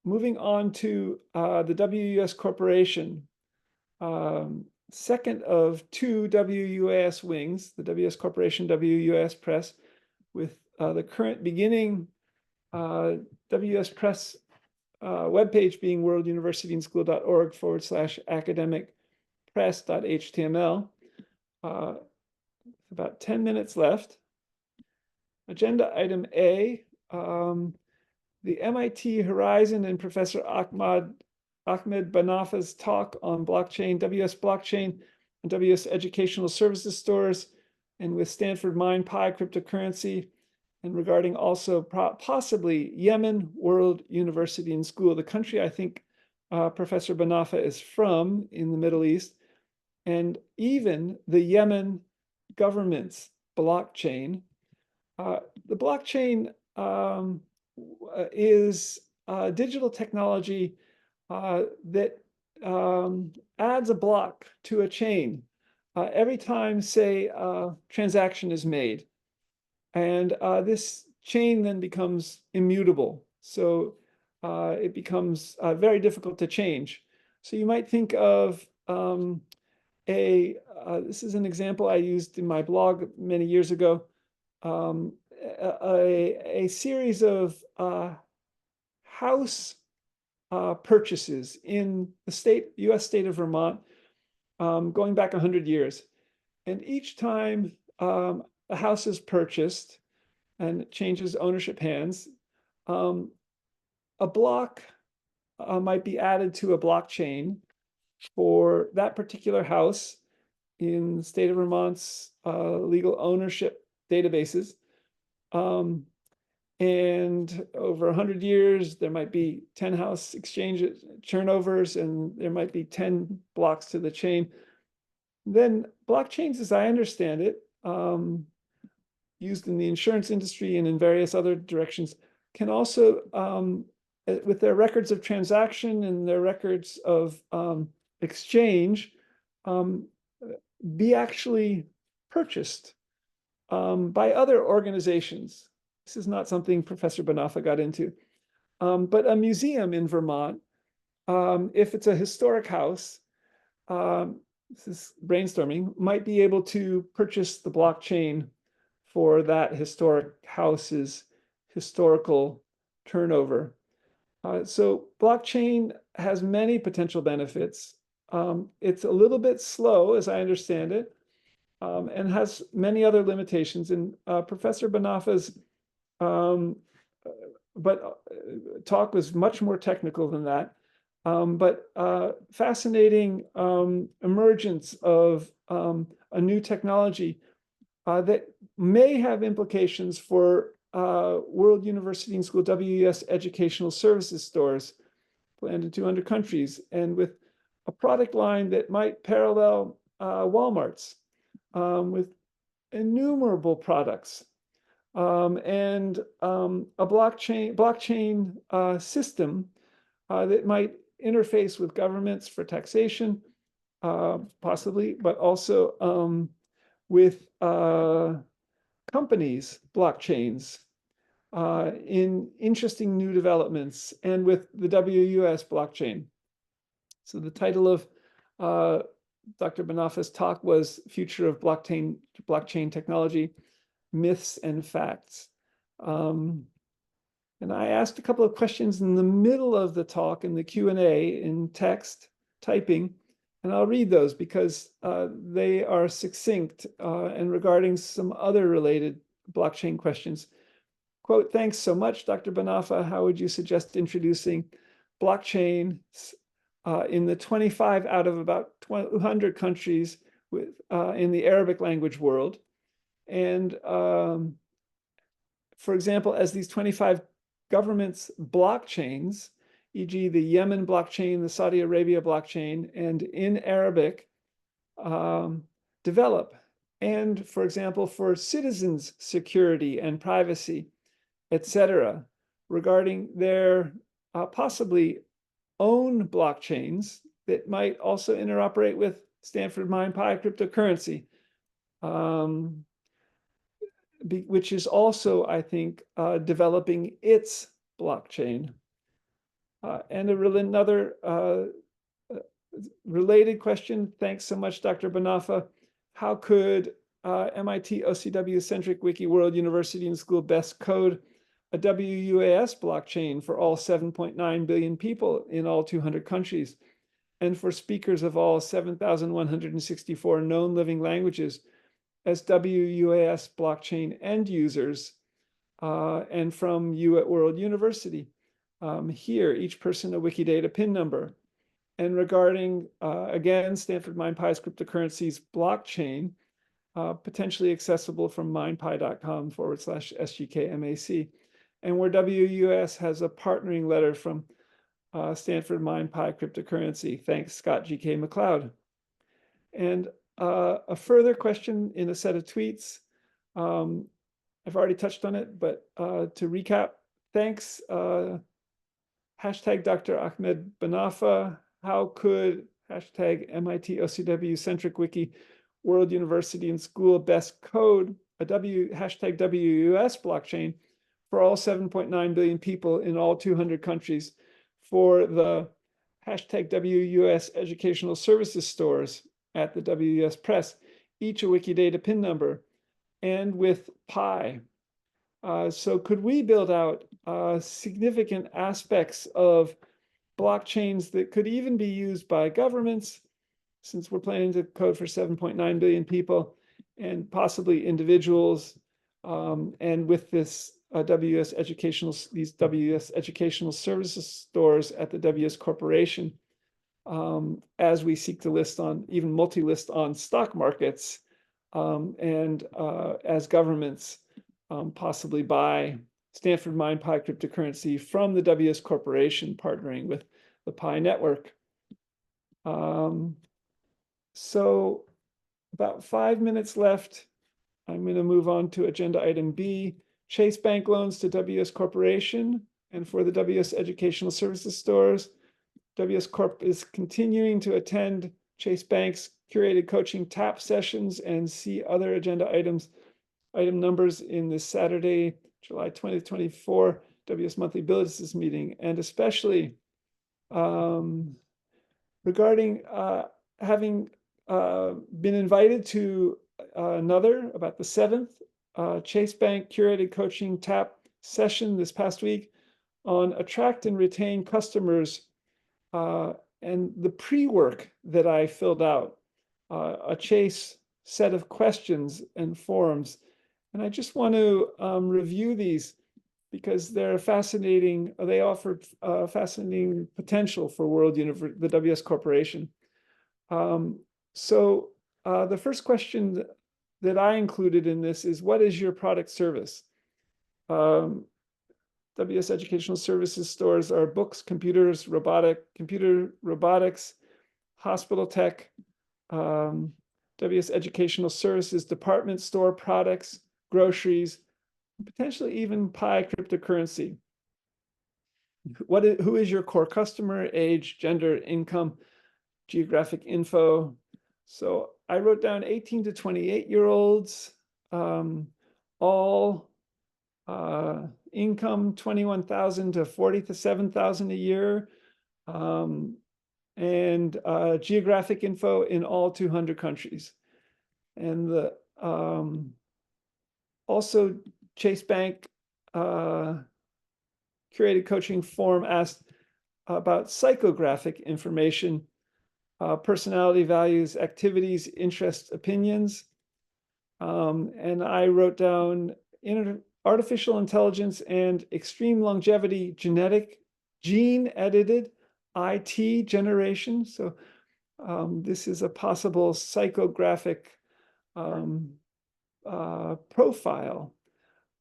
Moving on to the WUS Corporation, second of 2 WUAS wings, the WS Corporation, WUAS Press, with the current beginning WS Press webpage being worlduniversityandschool.org/academicpress.html. About 10 minutes left. Agenda item A, the MIT Horizon and Professor Ahmed Banafa's talk on blockchain, WS blockchain, and WS educational services stores, and with Stanford MindPi cryptocurrency, and regarding also possibly Yemen World University and School, the country I think Professor Banafa is from in the Middle East, and even the Yemen government's blockchain. The blockchain is digital technology that adds a block to a chain every time, say, a transaction is made. And this chain then becomes immutable. So it becomes very difficult to change. So you might think of this is an example I used in my blog many years ago, a series of house purchases in the U.S. state of Vermont, going back 100 years. And each time a house is purchased and it changes ownership hands, a block might be added to a blockchain for that particular house in the state of Vermont's legal ownership databases. And over 100 years, there might be 10 house exchanges, turnovers, and there might be 10 blocks to the chain. Then blockchains, as I understand it, used in the insurance industry and in various other directions, can also, with their records of transaction and their records of exchange, be actually purchased by other organizations. This is not something Professor Banafa got into, but a museum in Vermont, if it's a historic house, this is brainstorming, might be able to purchase the blockchain for that historic house's historical turnover. So blockchain has many potential benefits. It's a little bit slow, as I understand it, and has many other limitations. And Professor Banafa's talk was much more technical than that. But fascinating emergence of a new technology that may have implications for World University and School WUS educational services stores planned in 200 countries, and with a product line that might parallel Walmart's with innumerable products, and a blockchain system that might interface with governments for taxation, possibly, but also with companies' blockchains in interesting new developments, and with the WUS blockchain. So the title of Dr. Banafa's talk was Future of Blockchain Technology, Myths and Facts. And I asked a couple of questions in the middle of the talk in the Q&A in text typing, and I'll read those because they are succinct and regarding some other related blockchain questions. Quote, "Thanks so much, Dr. Banafa. How would you suggest introducing blockchain in the 25 out of about 200 countries in the Arabic language world? And for example, as these 25 governments' blockchains, e.g. the Yemen blockchain, the Saudi Arabia blockchain, and in Arabic, develop. And for example, for citizens' security and privacy, etc., regarding their possibly own blockchains that might also interoperate with Stanford MindPy cryptocurrency, which is also, I think, developing its blockchain. And another related question, thanks so much, Dr. Banafa. How could MIT OCW Centric Wiki World University and School best code a WUAS blockchain for all 7.9 billion people in all 200 countries, and for speakers of all 7,164 known living languages as WUAS blockchain end users, and from you at World University? Here, each person a Wikidata PIN number. And regarding, again, Stanford MindPy's cryptocurrency's blockchain, potentially accessible from mindpy.com/SGKMAC, and where WUS has a partnering letter from Stanford MindPy cryptocurrency. Thanks, Scott G.K. McLeod. And a further question in a set of tweets. I've already touched on it, but to recap, thanks, hashtag Dr. Ahmed Banafa. How could hashtag MIT OCW Centric Wiki World University and School best code a hashtag WUS blockchain for all 7.9 billion people in all 200 countries for the hashtag WUS educational services stores at the WUS Press, each a Wikidata PIN number, and with Pi? So could we build out significant aspects of blockchains that could even be used by governments, since we're planning to code for 7.9 billion people, and possibly individuals, and with this these WS educational services stores at the WS Corporation, as we seek to list on, even multi-list on stock markets, and as governments possibly buy Stanford MindPi cryptocurrency from the WS Corporation, partnering with the Pi network. So about 5 minutes left. I'm going to move on to agenda item B, Chase Bank loans to WS Corporation and for the WS Educational Services stores. WS Corp is continuing to attend Chase Bank's curated coaching tap sessions and see other agenda item numbers in the Saturday, July 20th, 2024 WS Monthly Business Meeting, and especially regarding having been invited to another, about the 7th, Chase Bank curated coaching tap session this past week on attract and retain customers, and the pre-work that I filled out, a Chase set of questions and forms. And I just want to review these because they're fascinating. They offer fascinating potential for the WS Corporation. So the first question that I included in this is, what is your product service? WS Educational Services stores are books, computers, computer robotics, hospital tech, WS Educational Services department store products, groceries, potentially even Pi cryptocurrency. Who is your core customer? Age, gender, income, geographic info. So I wrote down 18 to 28-year-olds, all income 21,000 to 47,000 a year, and geographic info in all 200 countries. And the also Chase Bank curated coaching form asked about psychographic information, personality, values, activities, interests, opinions. And I wrote down artificial intelligence and extreme longevity, genetic, gene-edited IT generation. So this is a possible psychographic profile.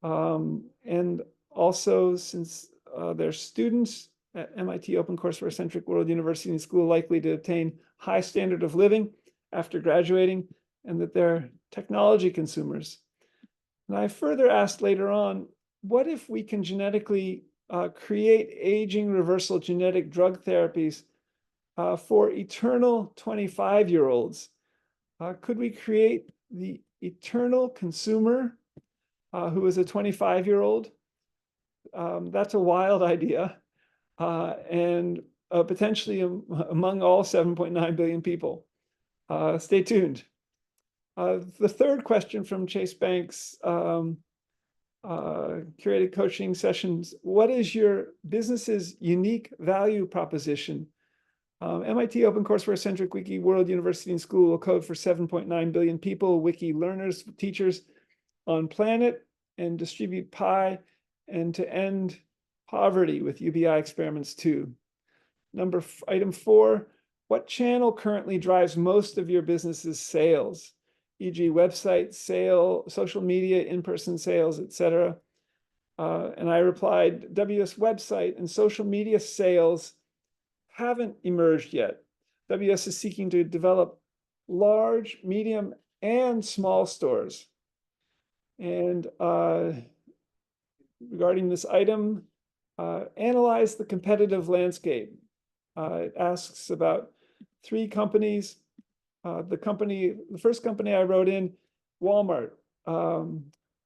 And also, since they're students at MIT OpenCourseWare Centric World University and School, likely to obtain high standard of living after graduating, and that they're technology consumers. And I further asked later on, what if we can genetically create aging reversal genetic drug therapies for eternal 25-year-olds? Could we create the eternal consumer who is a 25-year-old? That's a wild idea, and potentially among all 7.9 billion people. Stay tuned. The third question from Chase Bank's curated coaching sessions: what is your business's unique value proposition? MIT OpenCourseWare Centric Wiki World University and School will code for 7.9 billion people, wiki learners, teachers on planet, and distribute Pi, and to end poverty with UBI experiments too. Item 4, what channel currently drives most of your business's sales? E.g. website, social media, in-person sales, etc. And I replied, WS website and social media sales haven't emerged yet. WS is seeking to develop large, medium, and small stores. And regarding this item, analyze the competitive landscape. It asks about 3 companies. The first company I wrote in, Walmart.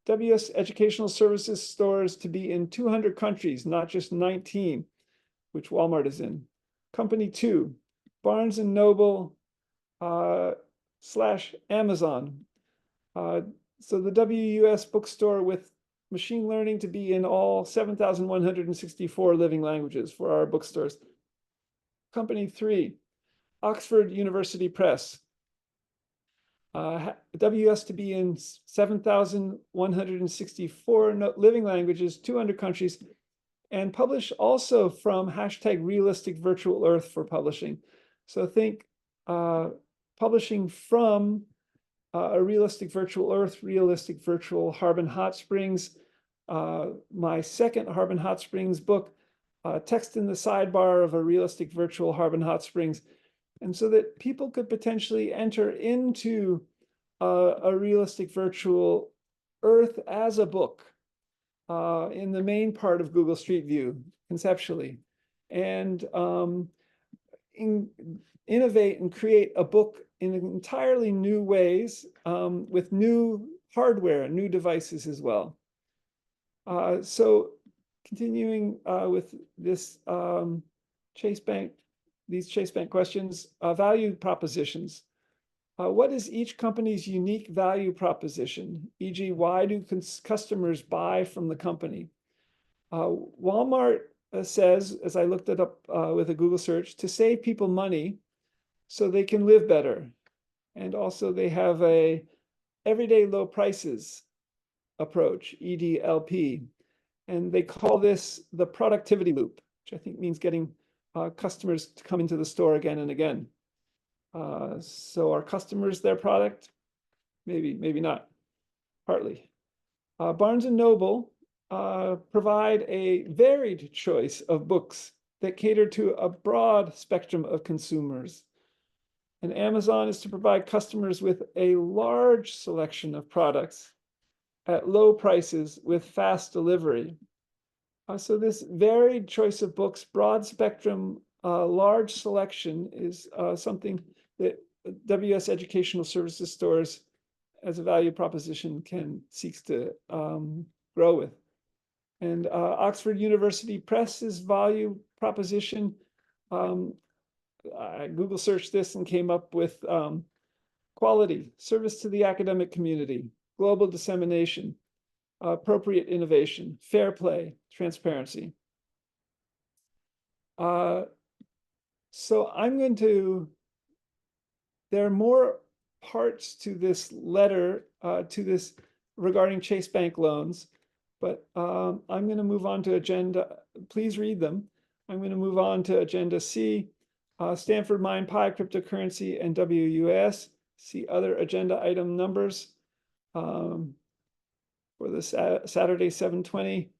WS Educational Services stores to be in 200 countries, not just 19, which Walmart is in. Company 2, Barnes & Noble / Amazon. So the WUS bookstore with machine learning to be in all 7,164 living languages for our bookstores. Company 3, Oxford University Press. WS to be in 7,164 living languages, 200 countries, and publish also from #realistic virtual earth for publishing. So think publishing from a realistic virtual earth, realistic virtual Harbin Hot Springs. My second Harbin Hot Springs book, text in the sidebar of a realistic virtual Harbin Hot Springs. And so that people could potentially enter into a realistic virtual earth as a book in the main part of Google Street View, conceptually, and innovate and create a book in entirely new ways with new hardware, new devices as well. So continuing with this Chase Bank, these Chase Bank questions, value propositions. What is each company's unique value proposition? E.g., why do customers buy from the company? Walmart says, as I looked it up with a Google search, to save people money so they can live better. And also they have a everyday low prices approach, EDLP. And they call this the productivity loop, which I think means getting customers to come into the store again and again. So are customers their product? Maybe, maybe not, partly. Barnes & Noble provide a varied choice of books that cater to a broad spectrum of consumers. And Amazon is to provide customers with a large selection of products at low prices with fast delivery. So this varied choice of books, broad spectrum, large selection is something that WS Educational Services stores as a value proposition seeks to grow with. And Oxford University Press's value proposition, I Google searched this and came up with quality, service to the academic community, global dissemination, appropriate innovation, fair play, transparency. So I'm going to, there are more parts to this letter, to this regarding Chase Bank loans, but I'm going to move on to agenda. Please read them. I'm going to move on to agenda C, Stanford MindPi cryptocurrency and WUS. See other agenda item numbers for the Saturday 7/20,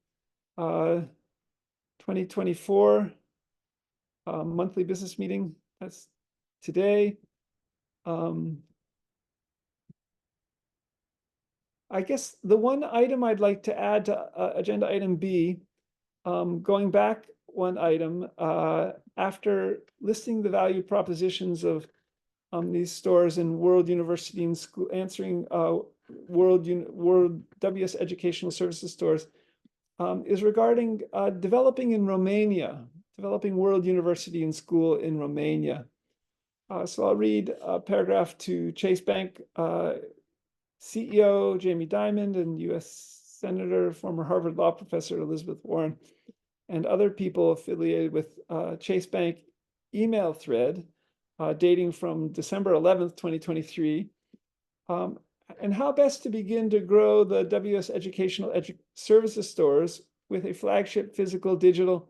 2024 monthly business meeting. That's today. I guess the one item I'd like to add to agenda item B, going back one item, after listing the value propositions of these stores in World University and School, answering World WS Educational Services stores, is regarding developing in Romania, developing World University and School in Romania. So I'll read a paragraph to Chase Bank CEO Jamie Dimon and US Senator, former Harvard Law Professor Elizabeth Warren, and other people affiliated with Chase Bank email thread dating from December 11th, 2023, and how best to begin to grow the WS Educational Services stores with a flagship physical digital,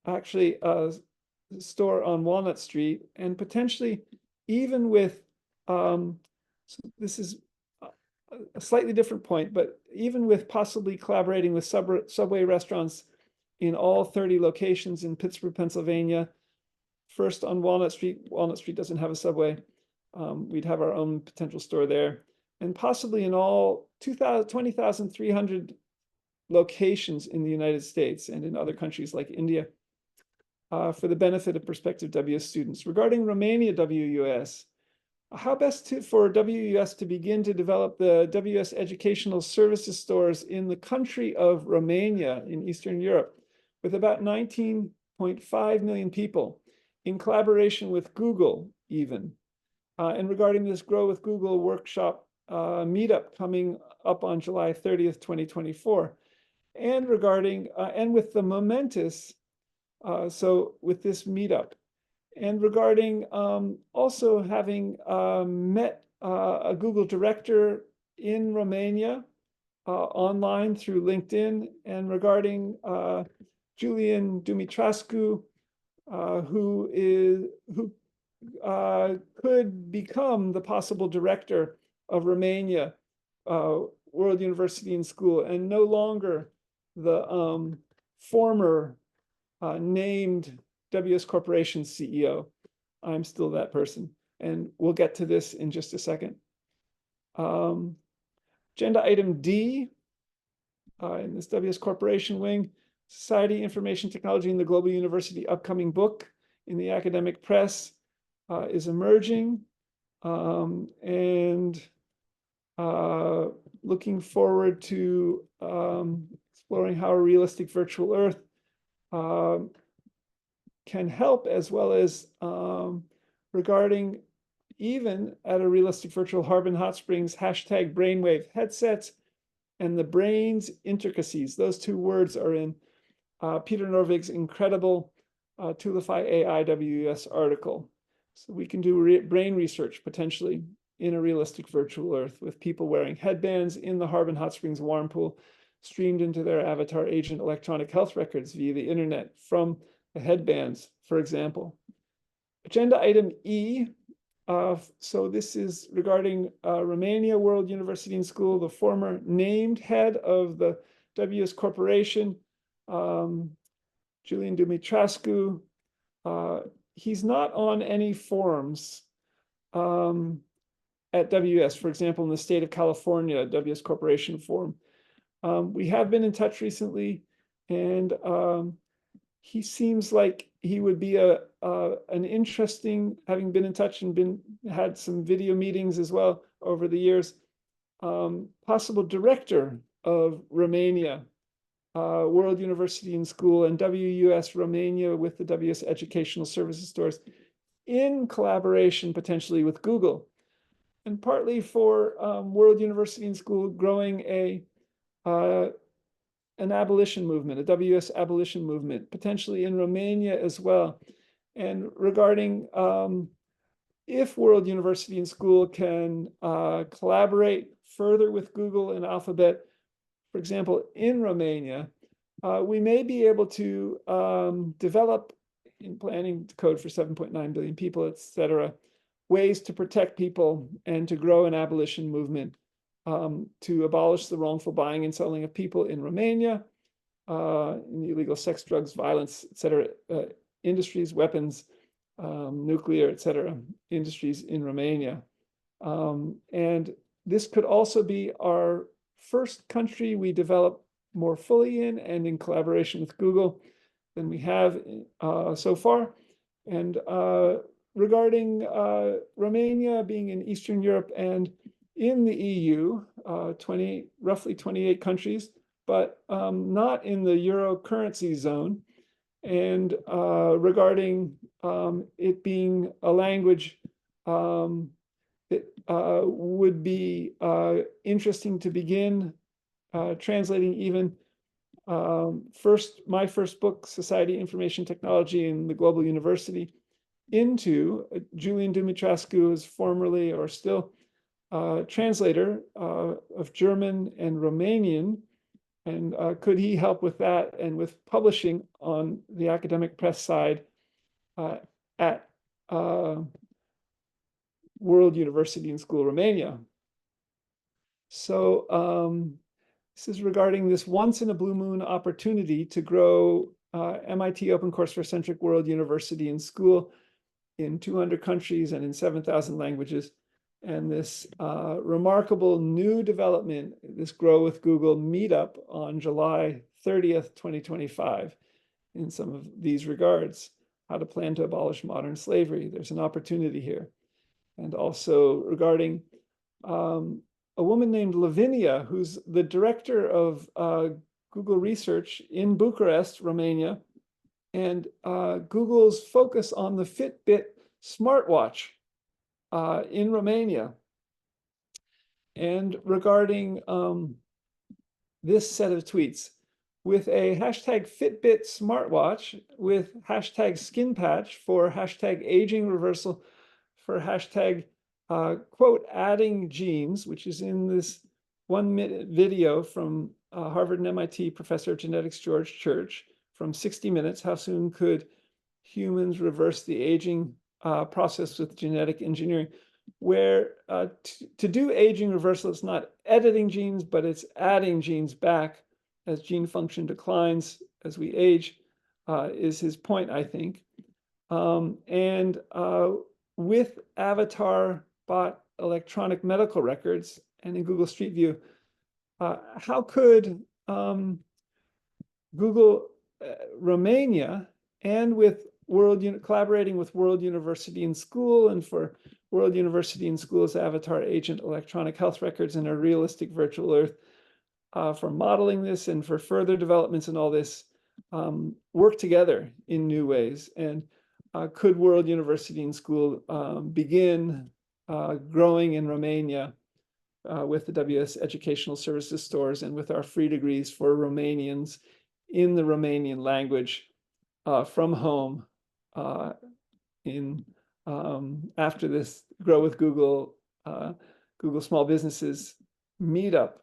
actually store on Walnut Street, and potentially even with, so this is a slightly different point, but even with possibly collaborating with Subway restaurants in all 30 locations in Pittsburgh, Pennsylvania, first on Walnut Street. Walnut Street doesn't have a Subway. We'd have our own potential store there, and possibly in all 20,300 locations in the United States and in other countries like India, for the benefit of prospective WS students. Regarding Romania WUS, how best for WUS to begin to develop the WS Educational Services stores in the country of Romania in Eastern Europe, with about 19.5 million people, in collaboration with Google even. And regarding this Grow with Google workshop meetup coming up on July 30th, 2024. And regarding, and with the momentous, so with this meetup, and regarding also having met a Google director in Romania online through LinkedIn, and regarding Julian Dumitrascu, who could become the possible director of Romania World University and School, and no longer the former named WS Corporation CEO. I'm still that person, and we'll get to this in just a second. Agenda item D in this WS Corporation wing, Society, Information Technology, and the Global University upcoming book in the academic press is emerging, and looking forward to exploring how a realistic virtual Earth can help, as well as regarding even at a realistic virtual Harbin Hot Springs hashtag brainwave headsets and the brain's intricacies. Those two words are in Peter Norvig's incredible Toolify AI WS article. So we can do brain research potentially in a realistic virtual Earth with people wearing headbands in the Harbin Hot Springs warm pool, streamed into their avatar agent electronic health records via the internet from the headbands, for example. Agenda item E. So this is regarding Romania World University and School, the former named head of the WS Corporation, Julian Dumitrascu. He's not on any forums at WS, for example, in the state of California, WS Corporation forum. We have been in touch recently, and he seems like he would be an interesting, having been in touch and had some video meetings as well over the years, possible director of Romania World University and School, and WUS Romania with the WS Educational Services Stores, in collaboration potentially with Google, and partly for World University and School growing an abolition movement, a WS abolition movement, potentially in Romania as well. And regarding if World University and School can collaborate further with Google and Alphabet, for example, in Romania, we may be able to develop, in planning code for 7.9 billion people, etc., ways to protect people and to grow an abolition movement, to abolish the wrongful buying and selling of people in Romania, in the illegal sex, drugs, violence, etc., industries, weapons, nuclear, etc., industries in Romania. And this could also be our first country we develop more fully in, and in collaboration with Google, than we have so far. And regarding Romania being in Eastern Europe and in the EU, roughly 28 countries, but not in the euro currency zone. And regarding it being a language that would be interesting to begin translating, even my first book, Society, Information Technology, and the Global University, into Julian Dumitrascu, is formerly or still translator of German and Romanian, and could he help with that and with publishing on the academic press side at World University and School Romania. So this is regarding this once in a blue moon opportunity to grow MIT OpenCourse Centric World University and School in 200 countries and in 7,000 languages. And this remarkable new development, this Grow with Google meetup on July 30th, 2025, in some of these regards, how to plan to abolish modern slavery. There's an opportunity here. And also regarding a woman named Lavinia, who's the director of Google Research in Bucharest, Romania, and Google's focus on the Fitbit smartwatch in Romania. And regarding this set of tweets, with a hashtag Fitbit smartwatch, with hashtag skin patch for hashtag aging reversal, for hashtag quote adding genes, which is in this 1-minute video from Harvard and MIT professor of genetics George Church from 60 Minutes. How soon could humans reverse the aging process with genetic engineering? Where to do aging reversal, it's not editing genes, but it's adding genes back as gene function declines as we age, is his point, I think. And with Avatar bot electronic medical records and in Google Street View, how could Google Romania, and with collaborating with World University and School, and for World University and School's Avatar Agent electronic health records in a realistic virtual Earth, for modeling this and for further developments in all this, work together in new ways? And could World University and School begin growing in Romania with the WS Educational Services stores and with our free degrees for Romanians in the Romanian language from home after this Grow with Google Google Small Businesses meetup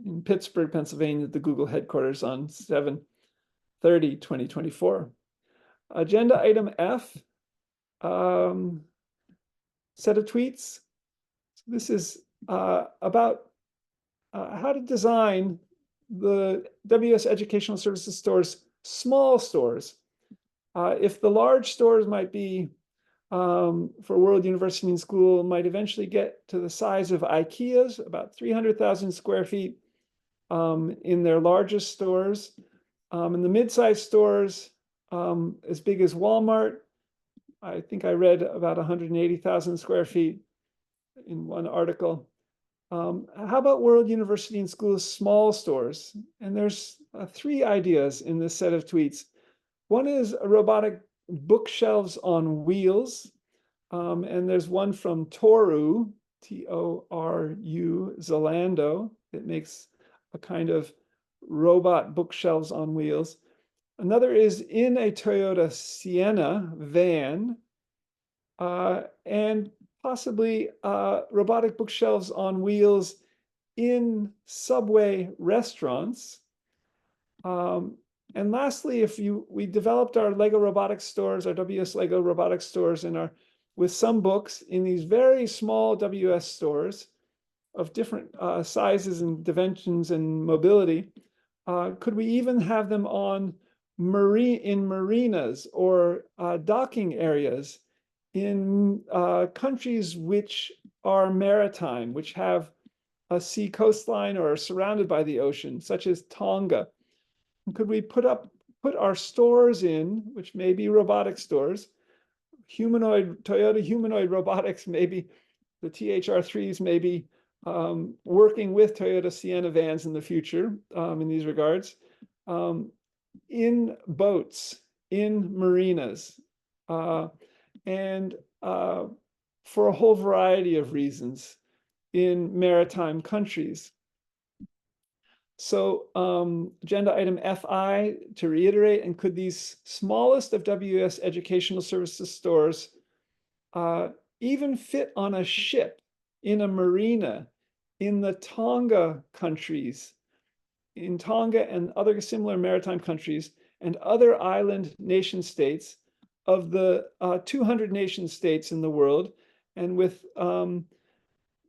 in Pittsburgh, Pennsylvania, at the Google headquarters on 7/30/2024. Agenda item F, set of tweets. So this is about how to design the WS Educational Services stores, small stores. If the large stores might be, for World University and School, might eventually get to the size of IKEA's, about 300,000 square feet in their largest stores. And the mid-sized stores, as big as Walmart, I think I read about 180,000 square feet in one article. How about World University and School's small stores? And there's 3 ideas in this set of tweets. One is robotic bookshelves on wheels. And there's one from Toru, Toru, Zalando. It makes a kind of robot bookshelves on wheels. Another is in a Toyota Sienna van, and possibly robotic bookshelves on wheels in Subway restaurants. And lastly, we developed our Lego robotics stores, our WS Lego robotics stores, with some books in these very small WS stores of different sizes and dimensions and mobility. Could we even have them in marinas or docking areas in countries which are maritime, which have a sea coastline or are surrounded by the ocean, such as Tonga? And could we put our stores in, which may be robotic stores, Toyota humanoid robotics, maybe the THR3s, maybe working with Toyota Sienna vans in the future in these regards, in boats, in marinas, and for a whole variety of reasons in maritime countries. So agenda item FI, to reiterate, and could these smallest of WS Educational Services stores even fit on a ship in a marina in the Tonga countries, in Tonga and other similar maritime countries and other island nation states of the 200 nation states in the world, and with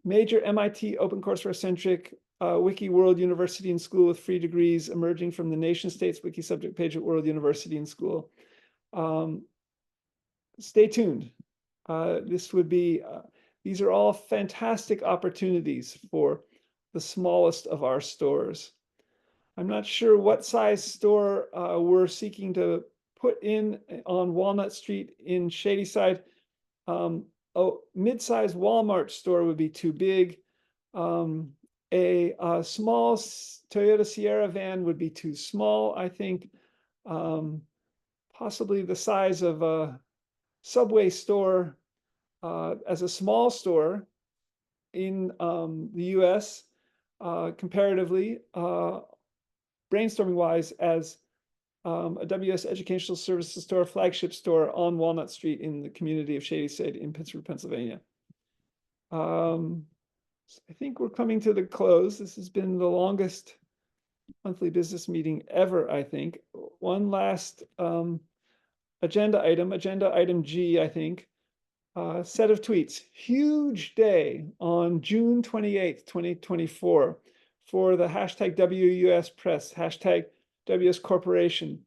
major MIT OpenCourseware centric wiki World University and School with free degrees emerging from the nation states wiki subject page at World University and School. Stay tuned. These are all fantastic opportunities for the smallest of our stores. I'm not sure what size store we're seeking to put in on Walnut Street in Shadyside. A mid-sized Walmart store would be too big. A small Toyota Sierra van would be too small, I think. Possibly the size of a Subway store as a small store in the US, comparatively, brainstorming wise, as a WS Educational Services store, flagship store on Walnut Street in the community of Shadyside in Pittsburgh, Pennsylvania. So I think we're coming to the close. This has been the longest monthly business meeting ever, I think. One last agenda item G, I think. Set of tweets. Huge day on June 28th, 2024 for the hashtag WUS Press, hashtag WS Corporation.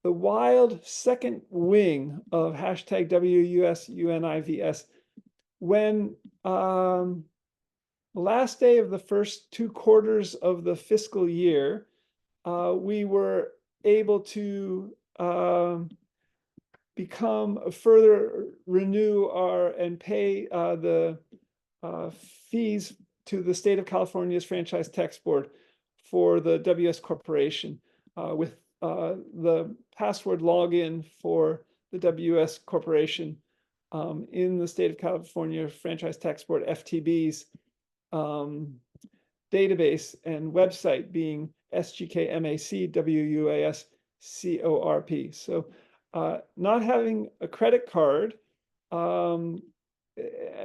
The wild second wing of hashtag WUS UNIVS, when last day of the first 2 quarters of the fiscal year, we were able to further renew and pay the fees to the state of California's Franchise Tax Board for the WS Corporation with the password login for the WS Corporation in the state of California Franchise Tax Board FTB's database and website being SGKMACWUASCORP. So not having a credit card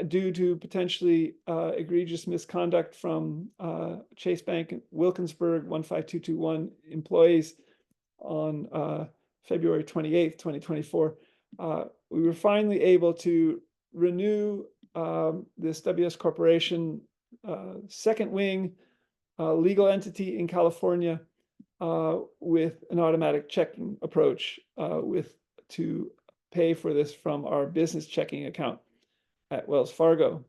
due to potentially egregious misconduct from Chase Bank Wilkinsburg 15221 employees on February 28th, 2024, we were finally able to renew this WS Corporation second wing legal entity in California with an automatic checking approach to pay for this from our business checking account at Wells Fargo.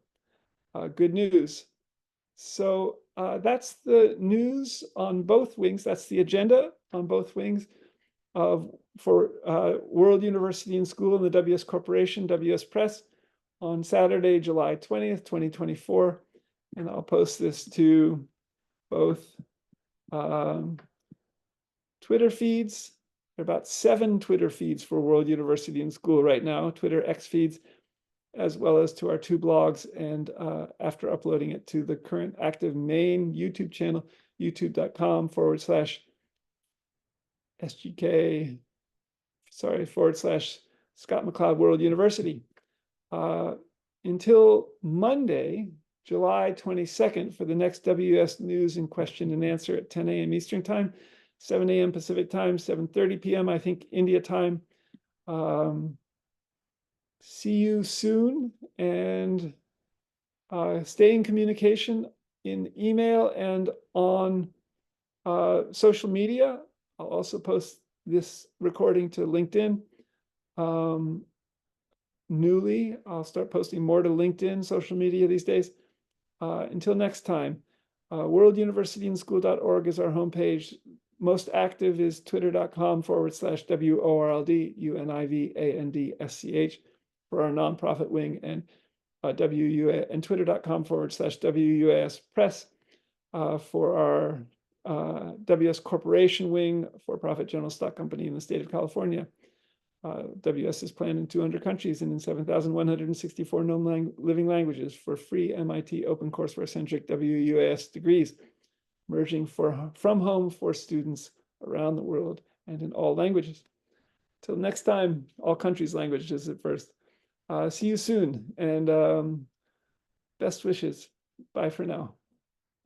Good news. So that's the news on both wings. That's the agenda on both wings for World University and School and the WS Corporation, WS Press, on Saturday, July 20th, 2024. And I'll post this to both Twitter feeds. There are about 7 Twitter feeds for World University and School right now, Twitter X feeds, as well as to our 2 blogs. And after uploading it to the current active main YouTube channel, youtube.com/SGK, /Scott McCloud World University. Until Monday, July 22nd, for the next WS News and Question and Answer at 10 a.m. Eastern Time, 7 a.m. Pacific Time, 7:30 p.m. I think India time. See you soon, and stay in communication in email and on social media. I'll also post this recording to LinkedIn. Newly, I'll start posting more to LinkedIn, social media these days. Until next time, worlduniversityandschool.org is our homepage. Most active is twitter.com/WORLDUNIVANDSCH for our nonprofit wing, and twitter.com/WUAS Press for our WS Corporation wing, for-profit general stock company in the state of California. WS is planned in 200 countries and in 7,164 known living languages for free MIT OpenCourseware-centric WUAS degrees, emerging from home for students around the world and in all languages. Till next time, all countries' languages at first. See you soon, and best wishes. Bye for now.